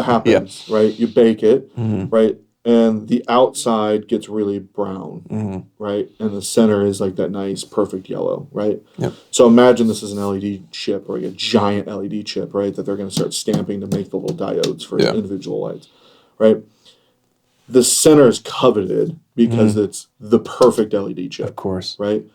happens, right? You bake it, right? And the outside gets really brown, right? And the center is that nice, perfect yellow, right? Yep. So imagine this is an LED chip or a giant LED chip, right? That they're going to start stamping to make the little diodes for individual lights, right? The center is coveted because it's the perfect LED chip. Of course. Right?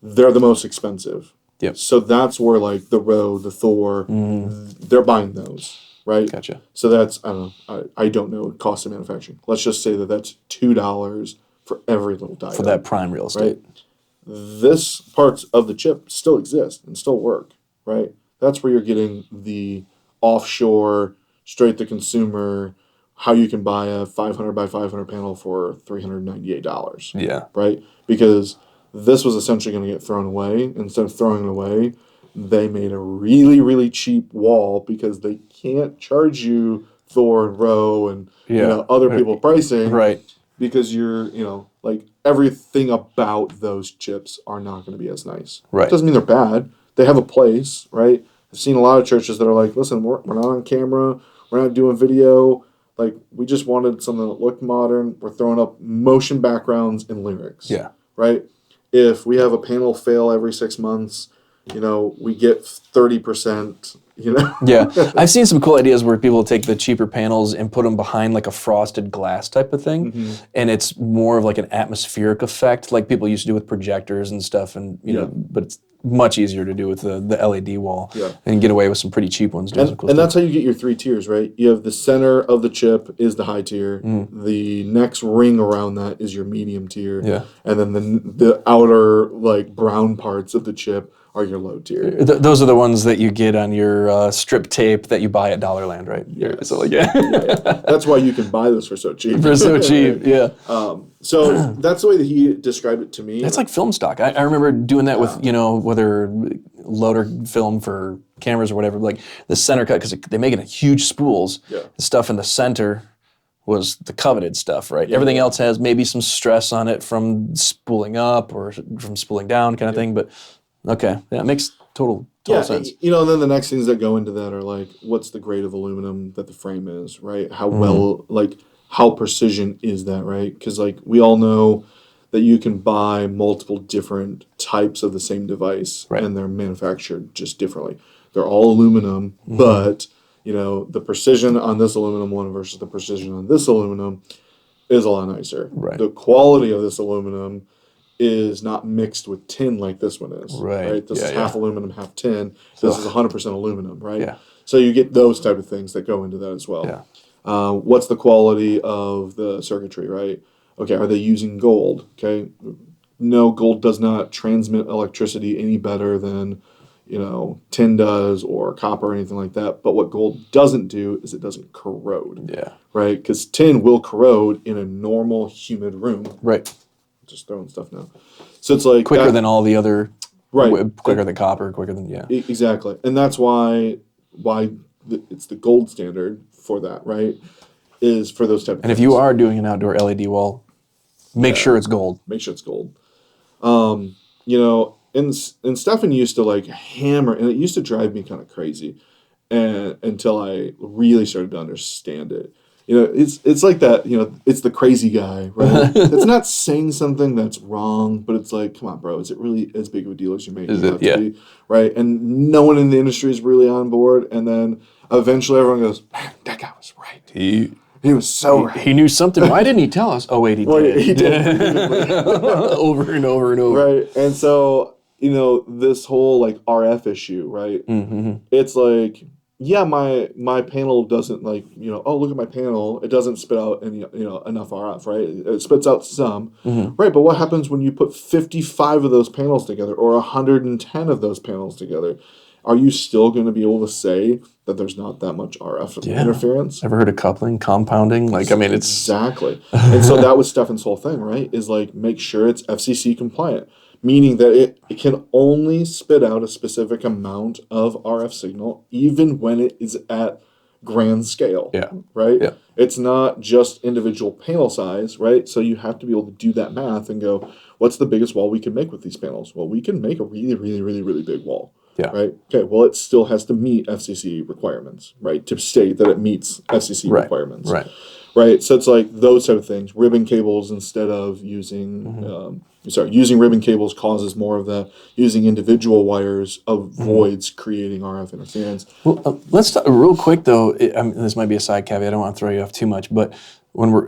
They're the most expensive. Yep. So that's where the Rode, the Thor, they're buying those. Right? Gotcha. So that's, I don't know, I don't know cost of manufacturing. Let's just say that's $2 for every little diode. For that prime real estate. Right? This parts of the chip still exist and still work, right? That's where you're getting the offshore, straight to consumer, how you can buy a 500 by 500 panel for $398. Yeah. Right? Because this was essentially going to get thrown away. Instead of throwing it away, they made a really, really cheap wall because they can't charge you Thor and Row and other people pricing. Right. Because you're, everything about those chips are not going to be as nice. Right. Doesn't mean they're bad. They have a place, right? I've seen a lot of churches that are listen, we're not on camera. We're not doing video. We just wanted something that looked modern. We're throwing up motion backgrounds and lyrics. Yeah. Right? If we have a panel fail every 6 months, we get 30%, Yeah. I've seen some cool ideas where people take the cheaper panels and put them behind a frosted glass type of thing. And it's more of an atmospheric effect like people used to do with projectors and stuff. And, but much easier to do with the LED wall and get away with some pretty cheap ones. And that's how you get your 3 tiers, right? You have the center of the chip is the high tier. The next ring around that is your medium tier. Yeah. And then the outer like brown parts of the chip are your low tier. Those are the ones that you get on your strip tape that you buy at Dollarland, right? Yeah. So yeah. That's why you can buy this for so cheap. For so cheap, yeah. So that's the way that he described it to me. It's like film stock. I remember doing that with, whether loader film for cameras or whatever, like the center cut, because they make it in huge spools. Yeah. The stuff in the center was the coveted stuff, right? Everything else has maybe some stress on it from spooling up or from spooling down kind of thing, but okay, yeah, it makes total sense. And then the next things that go into that are like, what's the grade of aluminum that the frame is, right? How well, like, how precision is that, right? Because, like, we all know that you can buy multiple different types of the same device, and they're manufactured just differently. They're all aluminum, but, the precision on this aluminum one versus the precision on this aluminum is a lot nicer. Right. The quality of this aluminum is not mixed with tin like this one is. Right. This is half aluminum, half tin. This is 100% aluminum, right? Yeah. So you get those type of things that go into that as well. Yeah. What's the quality of the circuitry, right? Okay, are they using gold? Okay. No, gold does not transmit electricity any better than, tin does or copper or anything like that. But what gold doesn't do is it doesn't corrode. Yeah. Right? Because tin will corrode in a normal humid room. Right. Just throwing stuff now. So it's like quicker than all the other, right? Quicker than copper, quicker than Exactly, and that's why it's the gold standard for that, right? Is for those type of things. If you are doing an outdoor LED wall, make sure it's gold. Make sure it's gold. And Stefan used to like hammer, and it used to drive me kind of crazy, and until I really started to understand it. It's like that, it's the crazy guy, right? It's not saying something that's wrong, but it's like, come on, bro, is it really as big of a deal as you make it out to be, right? And no one in the industry is really on board, and then eventually everyone goes, man, that guy was right. He was so right. He knew something. Why didn't he tell us? Oh, wait, he did. He did. Over and over and over. Right, and so, this whole, like, RF issue, right? It's like, yeah, my panel doesn't oh, look at my panel. It doesn't spit out any, enough RF, right? It spits out some, right? But what happens when you put 55 of those panels together or 110 of those panels together? Are you still going to be able to say that there's not that much RF interference? Ever heard of coupling, compounding? It's... Exactly. And so that was Stefan's whole thing, right? Is like, make sure it's FCC compliant. Meaning that it can only spit out a specific amount of RF signal, even when it is at grand scale. Yeah. Right? Yeah. It's not just individual panel size, right? So you have to be able to do that math and go, what's the biggest wall we can make with these panels? Well, we can make a really, really, really, really big wall. Yeah. Right? Okay, well, it still has to meet FCC requirements, right? To state that it meets FCC requirements. Right. Right? So it's like those type of things. Ribbon cables instead of using... using ribbon cables causes more of that. Using individual wires avoids creating RF interference. Well, let's talk real quick though. This might be a side caveat. I don't want to throw you off too much, but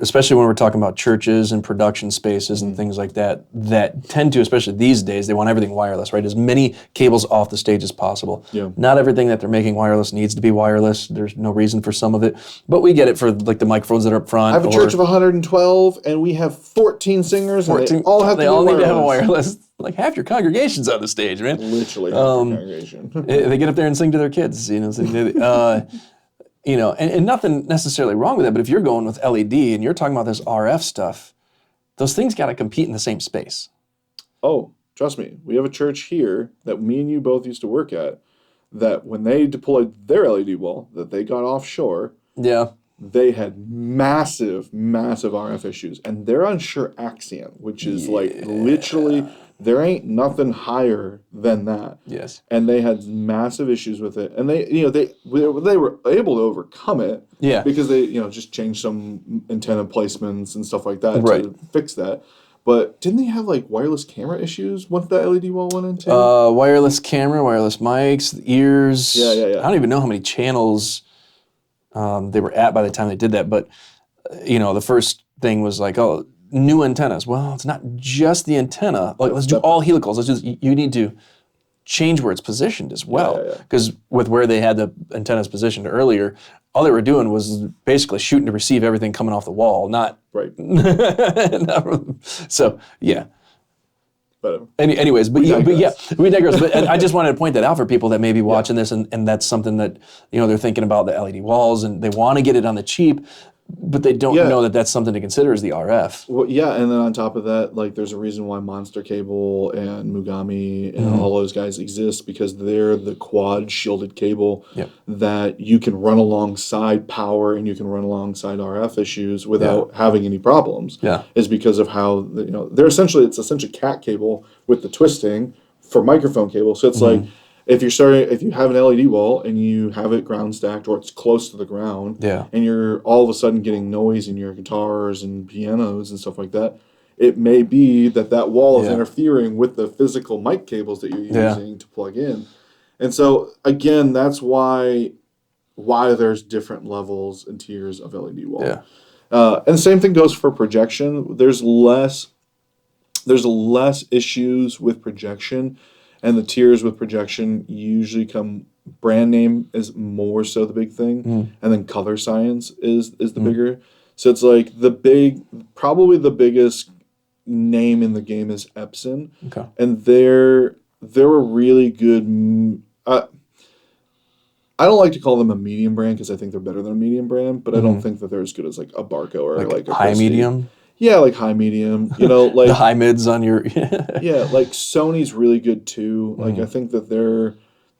especially when we're talking about churches and production spaces and things like that tend to, especially these days, they want everything wireless, right? As many cables off the stage as possible. Yeah. Not everything that they're making wireless needs to be wireless. There's no reason for some of it, but we get it for like the microphones that are up front. I have a church of 112, and we have 14 singers, and they all have to need to have a wireless. Like half your congregation's on the stage, man. Literally half your congregation. They get up there and sing to their kids, and nothing necessarily wrong with that, but if you're going with LED and you're talking about this RF stuff, those things got to compete in the same space. Oh, trust me. We have a church here that me and you both used to work at that when they deployed their LED wall that they got offshore, they had massive, massive RF issues. And they're on Sure Axion, which is like literally... There ain't nothing higher than that. Yes. And they had massive issues with it. And they were able to overcome it. Yeah. Because they, just changed some antenna placements and stuff like that to fix that. But didn't they have like wireless camera issues once that LED wall went into? Wireless camera, wireless mics, ears. Yeah. I don't even know how many channels they were at by the time they did that. But, the first thing was like, new antennas. Well, it's not just the antenna. Like, let's do all helicals. You need to change where it's positioned as well. Yeah. Because with where they had the antennas positioned earlier, all they were doing was basically shooting to receive everything coming off the wall, not Right. So yeah. But Anyways, but yeah, we digress. But I just wanted to point that out for people that may be watching this, and that's something that they're thinking about, the LED walls, and they want to get it on the cheap, but they don't know that that's something to consider as the RF. Well, yeah, and then on top of that, like there's a reason why Monster Cable and Mugami and all those guys exist, because they're the quad shielded cable that you can run alongside power and you can run alongside RF issues without having any problems. Yeah, is because of how it's essentially cat cable with the twisting for microphone cable. So it's like, if you have an LED wall and you have it ground stacked or it's close to the ground, and you're all of a sudden getting noise in your guitars and pianos and stuff like that, it may be that wall is interfering with the physical mic cables that you're using to plug in. And so again, that's why there's different levels and tiers of LED wall. Yeah. And the same thing goes for projection. There's less issues with projection. And the tiers with projection usually come, brand name is more so the big thing, and then color science is the bigger. So it's like probably the biggest name in the game is Epson, and they're a really good. I don't like to call them a medium brand because I think they're better than a medium brand, but I don't think that they're as good as like a Barco or like a high Christie. medium. Yeah, like high medium, like the high mids on your. Yeah, like Sony's really good too. Like I think that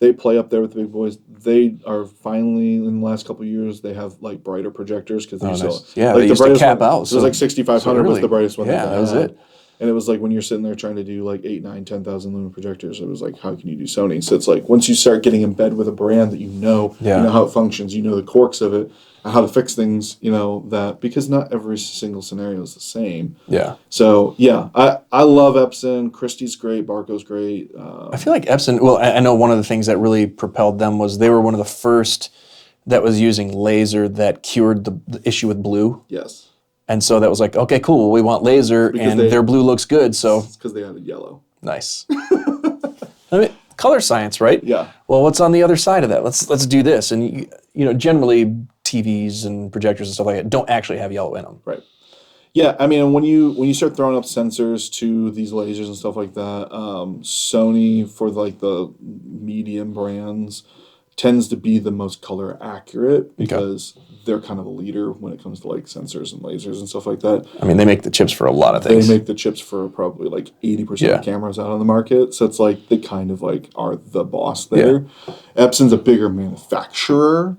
they play up there with the big boys. They are finally, in the last couple of years, they have like brighter projectors because they used to cap out. It was like 6500 was the brightest one. Yeah, that was it. And it was like when you're sitting there trying to do like 8, 9, 10,000 lumen projectors, it was like, how can you do Sony? So it's like once you start getting in bed with a brand that you know how it functions, you know the quirks of it, and how to fix things, that because not every single scenario is the same. Yeah. So yeah, I love Epson. Christie's great. Barco's great. I feel like Epson. Well, I know one of the things that really propelled them was they were one of the first that was using laser that cured the issue with blue. Yes. And so that was like, okay, cool. We want laser, and their blue looks good. So it's because they added yellow. Nice. I mean, color science, right? Yeah. Well, what's on the other side of that? Let's do this. And generally TVs and projectors and stuff like that don't actually have yellow in them. Right. Yeah, I mean, when you start throwing up sensors to these lasers and stuff like that, Sony for like the medium brands tends to be the most color accurate because they're kind of a leader when it comes to like sensors and lasers and stuff like that. I mean, they make the chips for a lot of things. They make the chips for probably like 80% of cameras out on the market. So it's like they kind of like are the boss there. Yeah. Epson's a bigger manufacturer,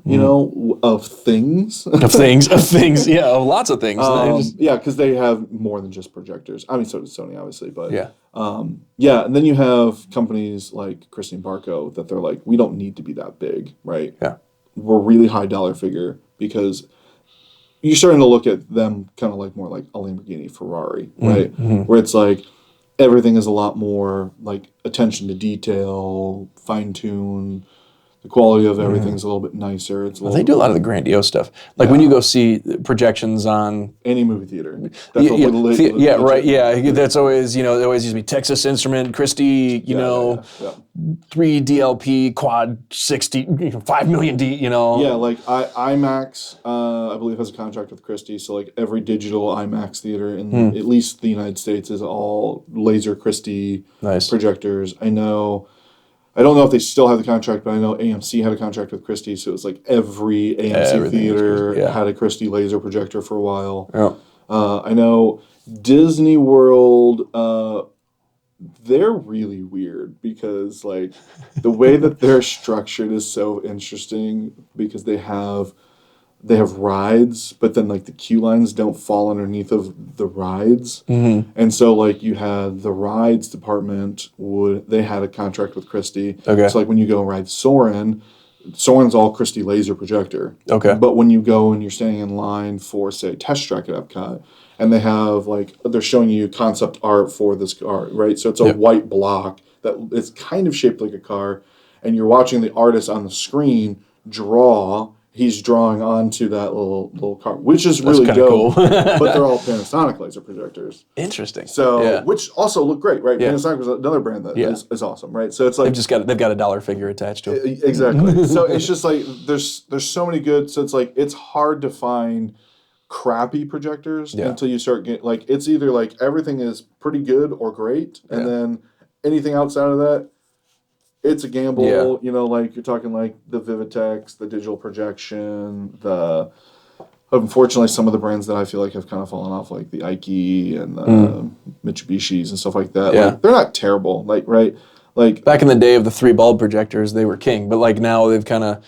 of things. Of things. Yeah, of lots of things. Yeah, because they have more than just projectors. I mean, so does Sony, obviously, but and then you have companies like Christie and Barco that they're like, we don't need to be that big, right? Yeah, we're really high dollar figure because you're starting to look at them kind of like more like a Lamborghini, Ferrari, right? Mm-hmm. Where it's like everything is a lot more like attention to detail, fine tune. The quality of everything's a little bit nicer. They do a lot of the grandiose stuff. Like when you go see projections on any movie theater. Right. Yeah, that's always it always used to be Texas Instrument, Christie. 3 DLP quad 60, 5 million D. Yeah, like IMAX. I believe has a contract with Christie, so like every digital IMAX theater in at least the United States is all laser Christie projectors. I don't know if they still have the contract, but I know AMC had a contract with Christie, so it was like every AMC theater had a Christie laser projector for a while. Yeah. I know Disney World, they're really weird because like the way that they're structured is so interesting because they have rides, but then like the queue lines don't fall underneath of the rides. Mm-hmm. And so like you had the rides department they had a contract with Christie. Okay. So like when you go ride Soarin', Soarin's all Christie laser projector. Okay. But when you go and you're standing in line for say Test Track at Epcot, and they have like they're showing you concept art for this car, right? So it's a white block that is kind of shaped like a car, and you're watching the artist on the screen draw he's drawing onto that little car, which is really dope. Cool. But they're all Panasonic laser projectors. Interesting. So, which also look great, right? Yeah. Panasonic was another brand that is awesome, right? So it's like they've got a dollar figure attached to it. Exactly. So it's just like there's so many good. So it's like it's hard to find crappy projectors until you start getting like it's either like everything is pretty good or great, and then anything outside of that. It's a gamble, you know, like you're talking like the Vivitex, the digital projection, unfortunately some of the brands that I feel like have kind of fallen off, like the Ikea and the Mitsubishis and stuff like that. Yeah. Like, they're not terrible, like, right? Like back in the day of the 3 bulb projectors, they were king, but like now they've kind of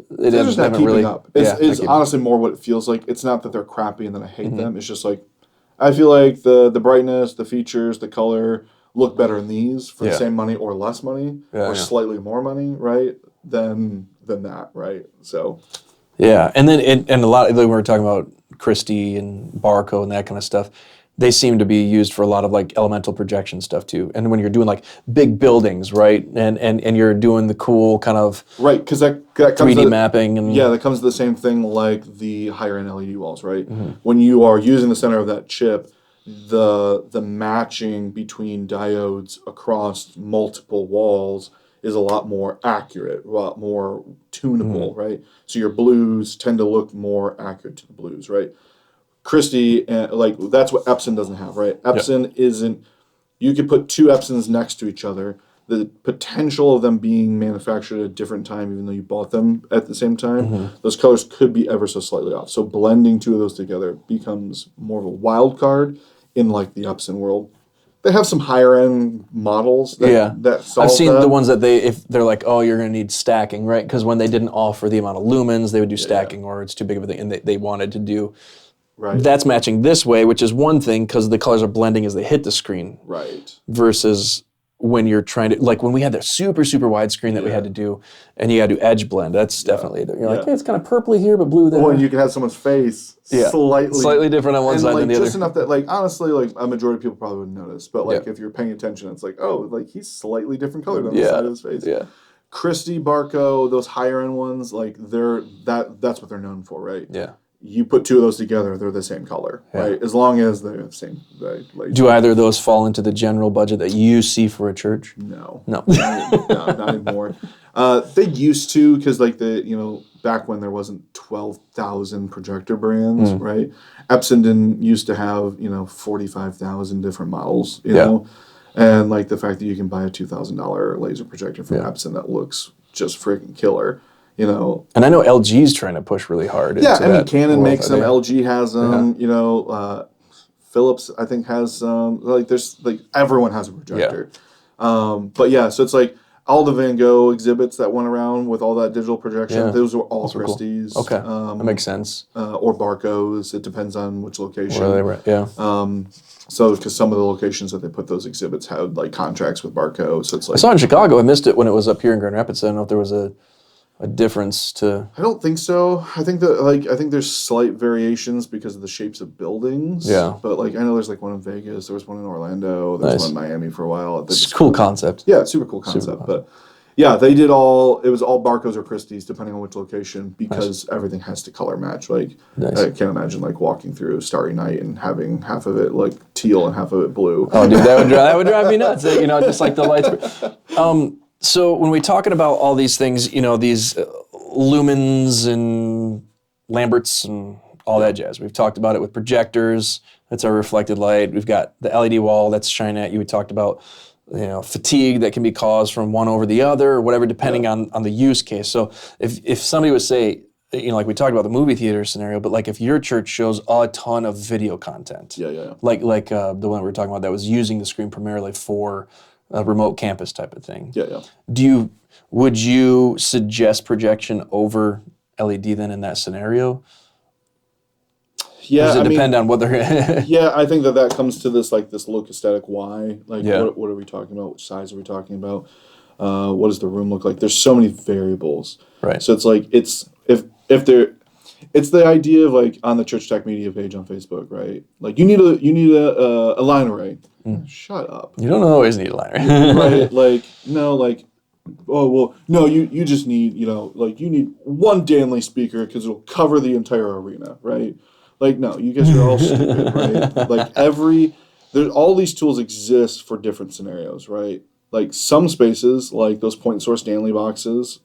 they're just not keeping up. It's honestly more what it feels like. It's not that they're crappy and that I hate them. It's just like I feel like the brightness, the features, the color look better in these for the same money or less money or slightly more money, right? Than that, right? So, and then and a lot like when we're talking about Christie and Barco and that kind of stuff, they seem to be used for a lot of like elemental projection stuff too. And when you're doing like big buildings, right, and you're doing the cool kind of because that 3D mapping and that comes to the same thing like the higher end LED walls, right? When you are using the center of that chip. The matching between diodes across multiple walls is a lot more accurate, a lot more tunable, right? So your blues tend to look more accurate to the blues, right? Christie, like that's what Epson doesn't have, right? Epson isn't. You could put 2 Epsons next to each other. The potential of them being manufactured at a different time, even though you bought them at the same time, those colors could be ever so slightly off. So blending 2 of those together becomes more of a wild card in like the Epson world. They have some higher end models that solve I've seen that. the ones that if they're like, oh, you're going to need stacking, right? Because when they didn't offer the amount of lumens, they would do stacking or it's too big of a thing. And they wanted to do, that's matching this way, which is one thing because the colors are blending as they hit the screen. Right. Versus when you're trying to, like when we had that super, super wide screen that we had to do, and you got to do edge blend, that's definitely, you're like, hey, it's kind of purpley here, but blue there. Or you can have someone's face slightly different on one side than the other. Just enough that, like, honestly, like a majority of people probably wouldn't notice, but like if you're paying attention, it's like, oh, like he's slightly different color on the side of his face. Yeah. Christie, Barco, those higher end ones, like that's what they're known for, right? Yeah. You put 2 of those together, they're the same color, right? As long as they're the same. Do either of those fall into the general budget that you see for a church? No. No. Not anymore. They used to, because like back when there wasn't 12,000 projector brands, right? Epson didn't used to have 45,000 different models, you know, and like the fact that you can buy a $2,000 laser projector from Epson that looks just freaking killer. And I know LG's trying to push really hard. I mean, Canon makes them. LG has them. Philips, I think, has some. Like, there's like everyone has a projector. But so it's like all the Van Gogh exhibits that went around with all that digital projection. Those were all Christie's. Cool. Okay, that makes sense. Or Barco's. It depends on which location. Where they were. Yeah. So, because some of the locations that they put those exhibits had like contracts with Barco, so it's like I saw in Chicago. I missed it when it was up here in Grand Rapids. I don't know if there was a difference to. I don't think so. I think that there's slight variations because of the shapes of buildings. Yeah. But like I know there's like one in Vegas. There was one in Orlando. There was one in Miami for a while. It's a cool concept. Yeah, super cool concept. But yeah, they did all. It was all Barco's or Christie's, depending on which location, because everything has to color match. Like I can't imagine like walking through Starry Night and having half of it like teal and half of it blue. Oh, dude, that would drive me nuts. Just like the lights. So when we're talking about all these things, these lumens and Lamberts and all that jazz, we've talked about it with projectors. That's our reflected light. We've got the LED wall that's shining at you. We talked about fatigue that can be caused from one over the other or whatever, depending on the use case. So if somebody would say, like we talked about the movie theater scenario, but like if your church shows a ton of video content, like the one we were talking about that was using the screen primarily for a remote campus type of thing. Would you suggest projection over LED then in that scenario? Yeah, does it depend on what they're? I think that comes to this look aesthetic. Why? Like, what are we talking about? Which size are we talking about? What does the room look like? There's so many variables. Right. So it's like it's the idea of like on the Church Tech Media page on Facebook, right? Like you need a line array. Shut up. You don't always need a line array. Right? Like no, like oh, well, no, you just need, like you need one Danley speaker because it'll cover the entire arena, right? Like, no, you guys are all stupid, right? Like there's all these tools exist for different scenarios, right? Like some spaces, like those point source Danley boxes,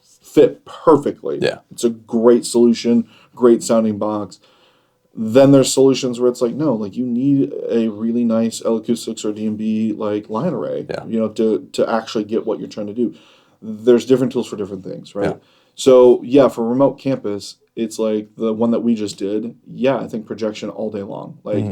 fit perfectly. Yeah. It's a great solution, great sounding box. Then there's solutions where it's like, no, like you need a really nice L Acoustics or D&B like line array, to actually get what you're trying to do. There's different tools for different things, right? Yeah. So yeah, for remote campus, it's like the one that we just did. Yeah, I think projection all day long. Like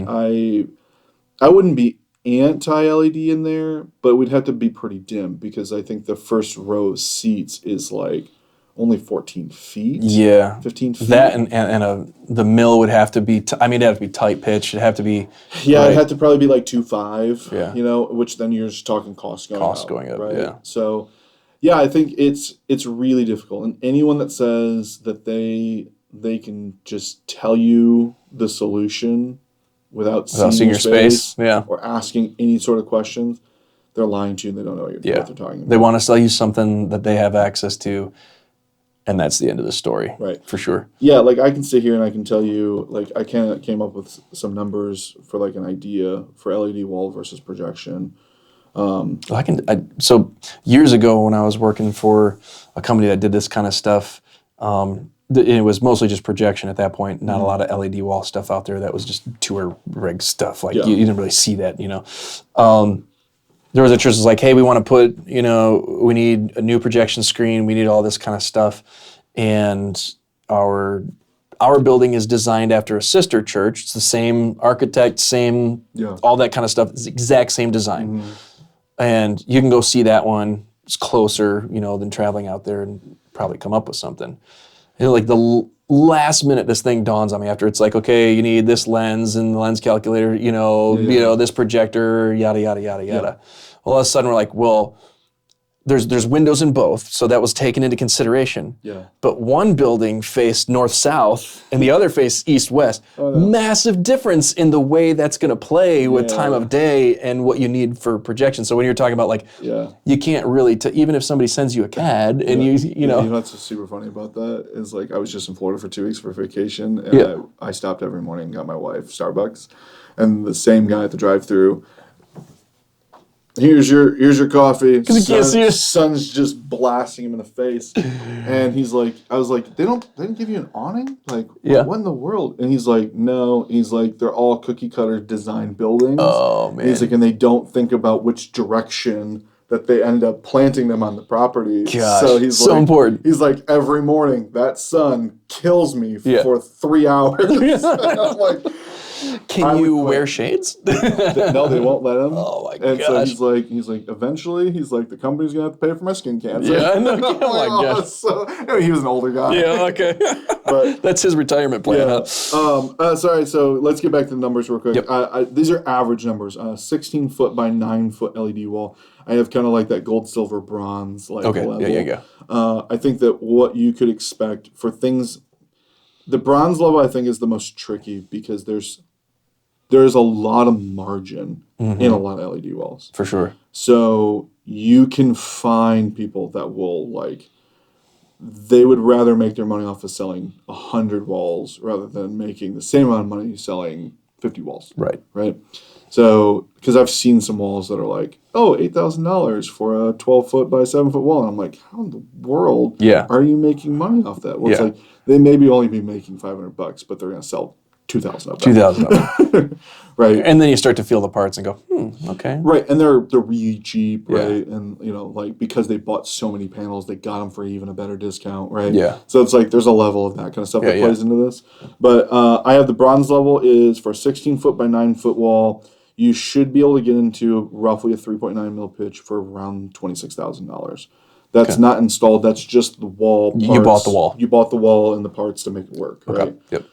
I wouldn't be anti-LED in there, but we'd have to be pretty dim because I think the first row of seats is like only 14 feet. Yeah. 15 feet. That and the mill would have to be, it'd have to be tight pitched. It'd have to be. Yeah, it'd have to probably be like 2.5, Yeah. Which then you're just talking costs going up. Right? Yeah. So, yeah, I think it's really difficult. And anyone that says that they can just tell you the solution without seeing your space or asking any sort of questions, they're lying to you and they don't know what they're talking about. They want to sell you something that they have access to. And that's the end of the story, right? For sure. Yeah, like I can sit here and I can tell you, like I came up with some numbers for like an idea for LED wall versus projection. So years ago when I was working for a company that did this kind of stuff, it was mostly just projection at that point. Not a lot of LED wall stuff out there. That was just tour rig stuff. Like you didn't really see that, There was a church that was like, hey, we want to put, we need a new projection screen. We need all this kind of stuff. And our building is designed after a sister church. It's the same architect, all that kind of stuff. It's the exact same design. And you can go see that one. It's closer, than traveling out there and probably come up with something. Like the last minute, this thing dawns on me after it's like, okay, you need this lens and the lens calculator, this projector, yada, yada, yada, yada. All of a sudden we're like, well, there's windows in both, so that was taken into consideration. Yeah. But one building faced north-south and the other faced east-west. Oh, no. Massive difference in the way that's going to play with time of day and what you need for projection. So when you're talking about like, you can't really, even if somebody sends you a CAD and you know. You know what's super funny about that is like I was just in Florida for 2 weeks for vacation and I stopped every morning and got my wife Starbucks and the same guy at the drive-thru. Here's your coffee. Because he can't see it. Sun's just blasting him in the face, and he's like, I was like, they didn't give you an awning? Like, what in the world? And he's like, no. He's like, they're all cookie cutter design buildings. Oh man. And he's like, and they don't think about which direction that they end up planting them on the property. Gosh, so he's so like, important. He's like, every morning that sun kills me for 3 hours. I'm like. Can you wear shades? No, they won't let him. Oh my gosh. gosh. So he's like, eventually, the company's gonna have to pay for my skin cancer. Yeah, I know. Oh my gosh. So, he was an older guy. Yeah, okay. But that's his retirement plan. Yeah. Sorry. So let's get back to the numbers real quick. Yep. These are average numbers. 16 foot by 9 foot LED wall. I have kind of like that gold, silver, bronze level. Yeah. I think that what you could expect for things, the bronze level I think is the most tricky because there's a lot of margin in a lot of LED walls. For sure. So you can find people that will they would rather make their money off of selling 100 walls rather than making the same amount of money selling 50 walls. Right. So, because I've seen some walls that are like, oh, $8,000 for a 12 foot by 7 foot wall. And I'm like, how in the world are you making money off that? Well, it's like, they maybe only be making $500, but they're going to sell 2,000 of them. 2,000 of them. Right. And then you start to feel the parts and go, okay. Right. And they're really cheap, right? And, because they bought so many panels, they got them for even a better discount, right? Yeah. So it's like there's a level of that kind of stuff that plays into this. But I have the bronze level is for a 16 foot by 9 foot wall. You should be able to get into roughly a 3.9 mil pitch for around $26,000. That's not installed. That's just the wall parts. You bought the wall. You bought the wall and the parts to make it work, right? Okay. Yep.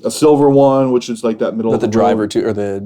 A silver one, which is like that middle with of the the driver road. too, or the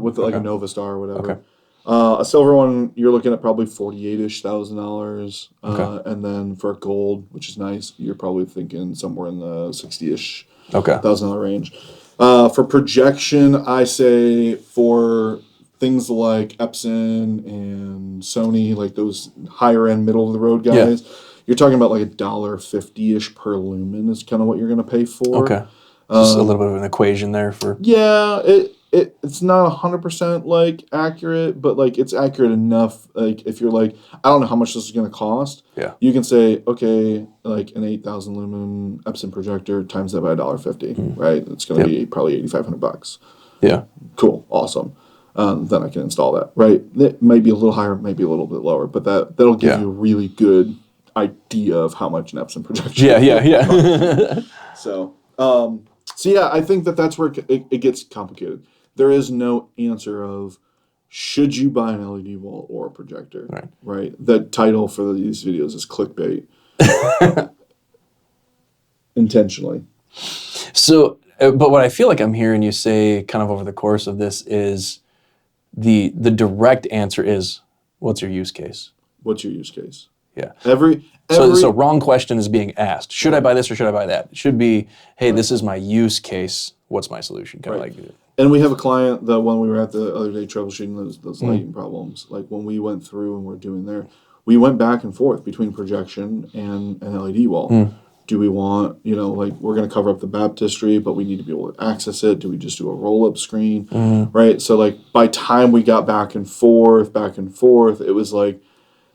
with like a Nova Star or whatever. Okay. A silver one, you're looking at probably $48,000. And then for a gold, which is nice, you're probably thinking somewhere in the $60,000 range. For projection, I say for things like Epson and Sony, like those higher end, middle of the road guys, you're talking about like $1.50-ish per lumen is kind of what you're going to pay for. Okay. Just a little bit of an equation there for. Yeah, it's not 100% like accurate, but like it's accurate enough. Like if you're like, I don't know how much this is going to cost. Yeah. You can say, okay, like an 8,000 lumen Epson projector times that by $1.50, right? It's going to be probably $8,500. Yeah. Cool, awesome. Then I can install that, right? It might be a little higher, maybe a little bit lower, but that'll give you a really good idea of how much an Epson projector. Yeah. So yeah, I think that's where it gets complicated. There is no answer of should you buy an LED wall or a projector, right? The title for these videos is clickbait. Intentionally. So, but what I feel like I'm hearing you say kind of over the course of this is the direct answer is, what's your use case? What's your use case? Yeah. So wrong question is being asked. Should I buy this or should I buy that? It should be, hey, this is my use case. What's my solution? Kind of like. And we have a client that when we were at the other day troubleshooting those lighting problems, like when we went through and we're doing there, we went back and forth between projection and an LED wall. Do we want, like we're going to cover up the baptistry, but we need to be able to access it? Do we just do a roll-up screen? Right? So like by time we got back and forth, it was like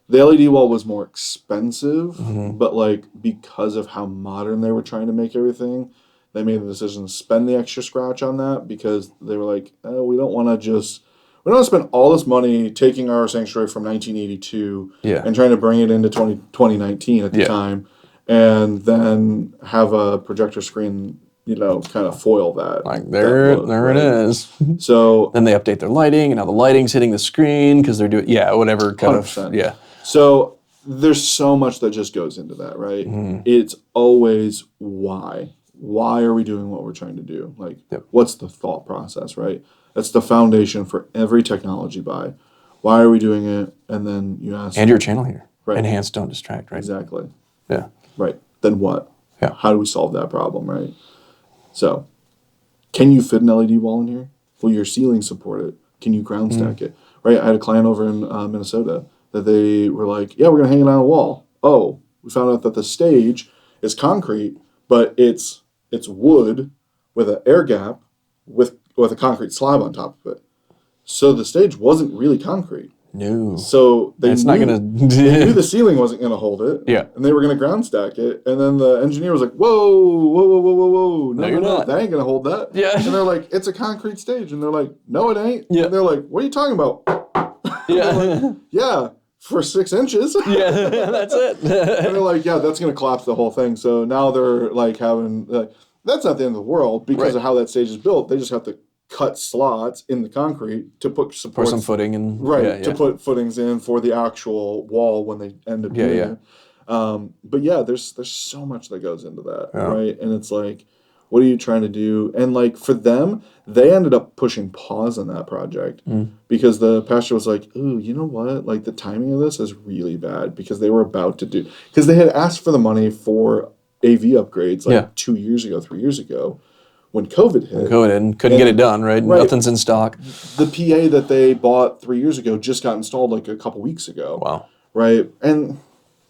the LED wall was more expensive, but like because of how modern they were trying to make everything, they made the decision to spend the extra scratch on that because they were like, oh, we don't want to spend all this money taking our sanctuary from 1982 and trying to bring it into 2019 at the time. And then have a projector screen, kind of foil that. Like there it is. So then they update their lighting, and now the lighting's hitting the screen because they're doing whatever kind 100%. of So there's so much that just goes into that, right? It's always why. Why are we doing what we're trying to do? Like, what's the thought process, right? That's the foundation for every technology buy. Why are we doing it? And then you ask. And your channel here. Right. Enhance, don't distract, right? Exactly. Yeah. Right. Then what? Yeah. How do we solve that problem, right? So, can you fit an LED wall in here? Will your ceiling support it? Can you ground stack it? Right? I had a client over in Minnesota that they were like, yeah, we're going to hang it on a wall. Oh, we found out that the stage is concrete, but it's wood with an air gap with a concrete slab on top of it. So the stage wasn't really concrete. No. So they knew the ceiling wasn't going to hold it. Yeah. And they were going to ground stack it. And then the engineer was like, whoa. No, you're not. That ain't going to hold that. Yeah. And they're like, it's a concrete stage. And they're like, no, it ain't. Yeah. And they're like, what are you talking about? Yeah. Like, yeah, for 6 inches. Yeah, that's it. And they're like, yeah, that's going to collapse the whole thing. So now they're like having, that's not the end of the world because of how that stage is built. They just have to cut slots in the concrete to put supports. For some footing and to put footings in for the actual wall when they end up doing it. But yeah, there's so much that goes into that, right? And it's like, what are you trying to do? And like for them, they ended up pushing pause on that project because the pastor was like, ooh, you know what? Like the timing of this is really bad because they were about to do, because they had asked for the money for AV upgrades 2 years ago, 3 years ago. When COVID hit. And couldn't get it done, right? Nothing's in stock. The PA that they bought 3 years ago just got installed like a couple weeks ago. Wow. Right? And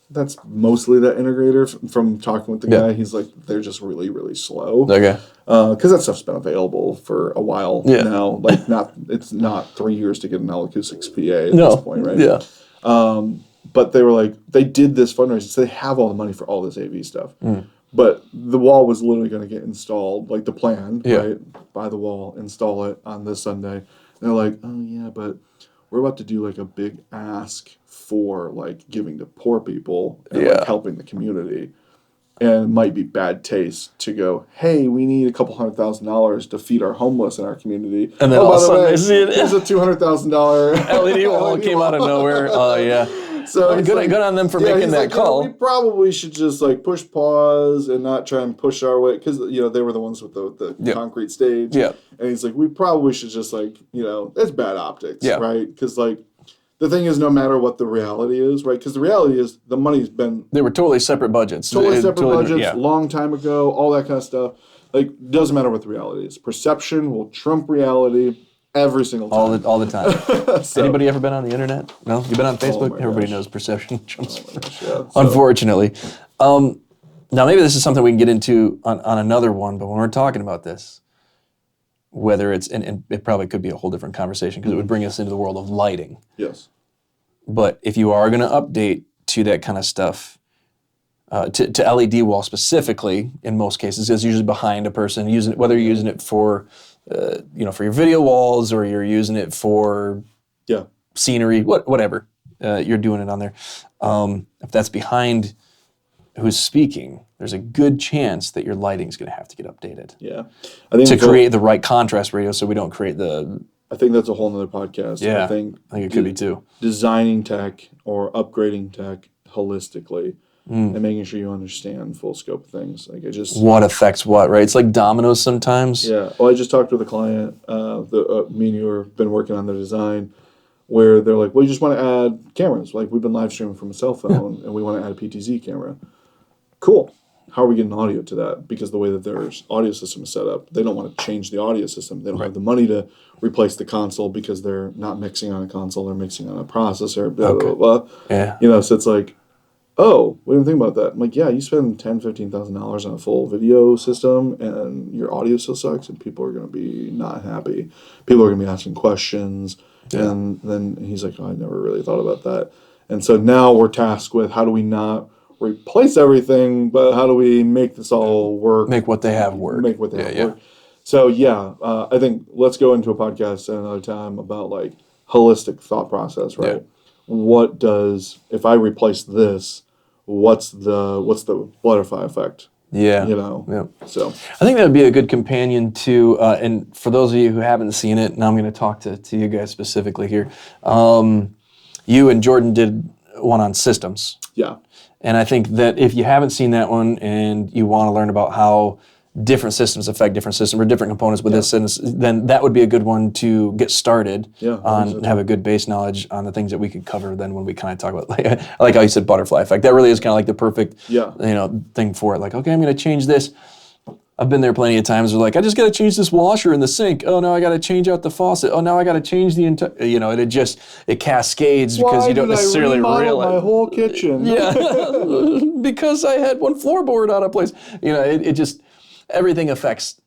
that's mostly that integrator from talking with the guy. He's like, they're just really, really slow. Okay. Because that stuff's been available for a while now. Like, it's not 3 years to get an L-Acoustics PA at this point, right? Yeah. But they were like, they did this fundraising, so they have all the money for all this AV stuff. But the wall was literally going to get installed, like the plan, right? Buy the wall, install it on this Sunday. And they're like, oh yeah, but we're about to do like a big ask for like giving to poor people and like helping the community. And it might be bad taste to go, hey, we need a couple $100,000 to feed our homeless in our community. And then all of a sudden, here's a $200,000 LED wall came out of nowhere. Oh yeah. So good on them for making that call. We probably should just like push pause and not try and push our way because they were the ones with the concrete stage. Yeah. And he's like, we probably should just like it's bad optics, right? Because like the thing is, no matter what the reality is, right? Because the reality is the money's been they were totally separate budgets, long time ago, all that kind of stuff. Like doesn't matter what the reality is. Perception will trump reality Every single time. All the time. So, Anybody ever been on the internet? No? You've been on Facebook? Everybody gosh. knows perception jumps. Oh my gosh, yeah. Unfortunately. Now, maybe this is something we can get into on another one, but when we're talking about this, whether it's, and it probably could be a whole different conversation because it would bring us into the world of lighting. Yes. But if you are going to update to that kind of stuff, to LED wall specifically, in most cases, is usually behind a person, using it, whether you're using it for, for your video walls or you're using it for scenery, whatever, you're doing it on there. If that's behind who's speaking, there's a good chance that your lighting's going to have to get updated. Yeah, I think to create the right contrast ratio, so we don't create the. I think that's a whole nother podcast. Yeah, I think it could be too. Designing tech or upgrading tech holistically and making sure you understand full scope of things. Like what affects what, right? It's like dominoes sometimes. Yeah. Well, I just talked with a client. Me and you have been working on the design, where they're like, "Well, you just want to add cameras. Like we've been live streaming from a cell phone, and we want to add a PTZ camera." Cool. How are we getting audio to that? Because the way that their audio system is set up, they don't want to change the audio system. They don't have the money to replace the console because they're not mixing on a console. They're mixing on a processor, blah, blah, blah. Yeah. So it's like, oh, what do you think about that? I'm like, yeah, you spend $10,000, $15,000 on a full video system and your audio still sucks and people are going to be not happy. People are going to be asking questions. Yeah. And then he's like, oh, I never really thought about that. And so now we're tasked with how do we not replace everything, but how do we make this all work? Make what they have work. Make what they have work. So I think let's go into a podcast at another time about like holistic thought process, right? Yeah. What does, if I replace this, what's the butterfly effect? Yeah. So I think that would be a good companion to, and for those of you who haven't seen it, now I'm going to talk to you guys specifically here. You and Jordan did one on systems. Yeah. And I think that if you haven't seen that one and you want to learn about how different systems affect different systems or different components with this sentence, then that would be a good one to get started on, have a good base knowledge on the things that we could cover then when we kind of talk about, I like how you said butterfly effect. That really is kind of like the perfect thing for it. Like, okay, I'm going to change this. I've been there plenty of times. They're like, I just got to change this washer in the sink. Oh, no, I got to change out the faucet. Oh, now I got to change the entire, it cascades because you don't necessarily realize. My whole kitchen. Yeah, because I had one floorboard out of place. It just, everything affects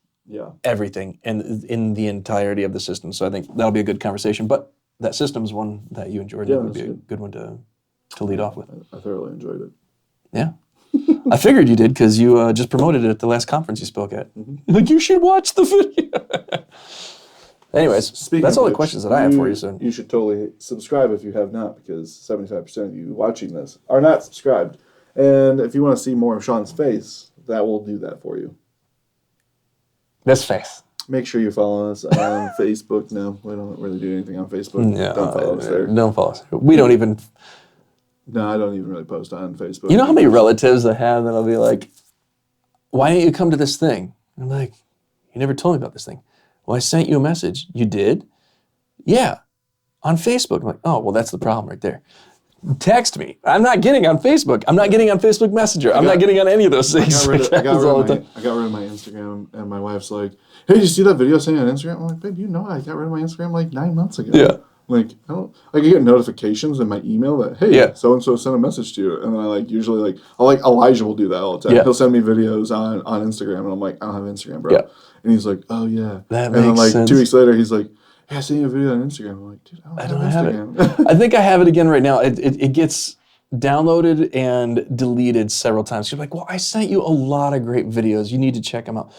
everything and in the entirety of the system. So I think that'll be a good conversation. But that systems one that you and Jordan would be a good one to lead off with. I thoroughly enjoyed it. Yeah. I figured you did because you just promoted it at the last conference you spoke at. Mm-hmm. Like, you should watch the video. Anyways, that's all the questions that I have for you. So you should totally subscribe if you have not, because 75% of you watching this are not subscribed. And if you want to see more of Sean's face, that will do that for you. This face. Make sure you follow us on Facebook. No, we don't really do anything on Facebook. No, don't follow us there. Don't follow us. We don't even... No, I don't even really post on Facebook. You know how many relatives I have that'll be like, why didn't you come to this thing? I'm like, you never told me about this thing. Well, I sent you a message. You did? Yeah, on Facebook. I'm like, oh, well, that's the problem right there. Text me. I'm not getting on Facebook. I'm not getting on Facebook Messenger. I'm not getting on any of those things. I got rid of my Instagram, and my wife's like, hey, did you see that video I sent you on Instagram? I'm like, babe, you know I got rid of my Instagram like 9 months ago. Yeah. Like, I get notifications in my email that, hey, so-and-so sent a message to you. And then I usually Elijah will do that all the time. Yeah. He'll send me videos on Instagram, and I'm like, I don't have Instagram, bro. Yeah. And he's like, oh, yeah. That makes sense. And then 2 weeks later, he's like, hey, I sent you a video on Instagram. I'm like, dude, I don't have it. I think I have it again right now. It gets downloaded and deleted several times. You're like, well, I sent you a lot of great videos. You need to check them out.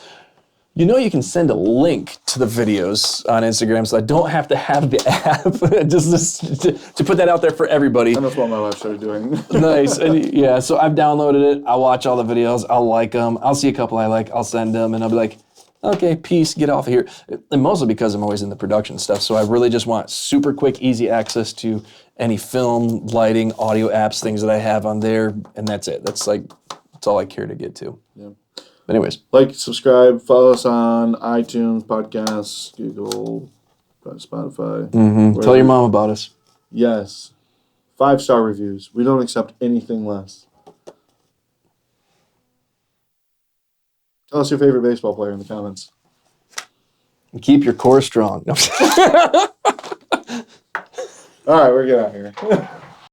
You can send a link to the videos on Instagram, so I don't have to have the app just to put that out there for everybody. And that's what my wife started doing. Nice. And so I've downloaded it. I watch all the videos. I'll like them. I'll see a couple I like. I'll send them, and I'll be like, okay, peace, get off of here. And mostly because I'm always in the production stuff, so I really just want super quick, easy access to any film, lighting, audio apps, things that I have on there, and that's it. That's all I care to get to. Yeah. Anyways. Subscribe, follow us on iTunes, podcasts, Google, Spotify. Mm-hmm. Tell your mom about us. Yes. 5-star reviews. We don't accept anything less. Tell us your favorite baseball player in the comments. Keep your core strong. All right, we're getting out of here.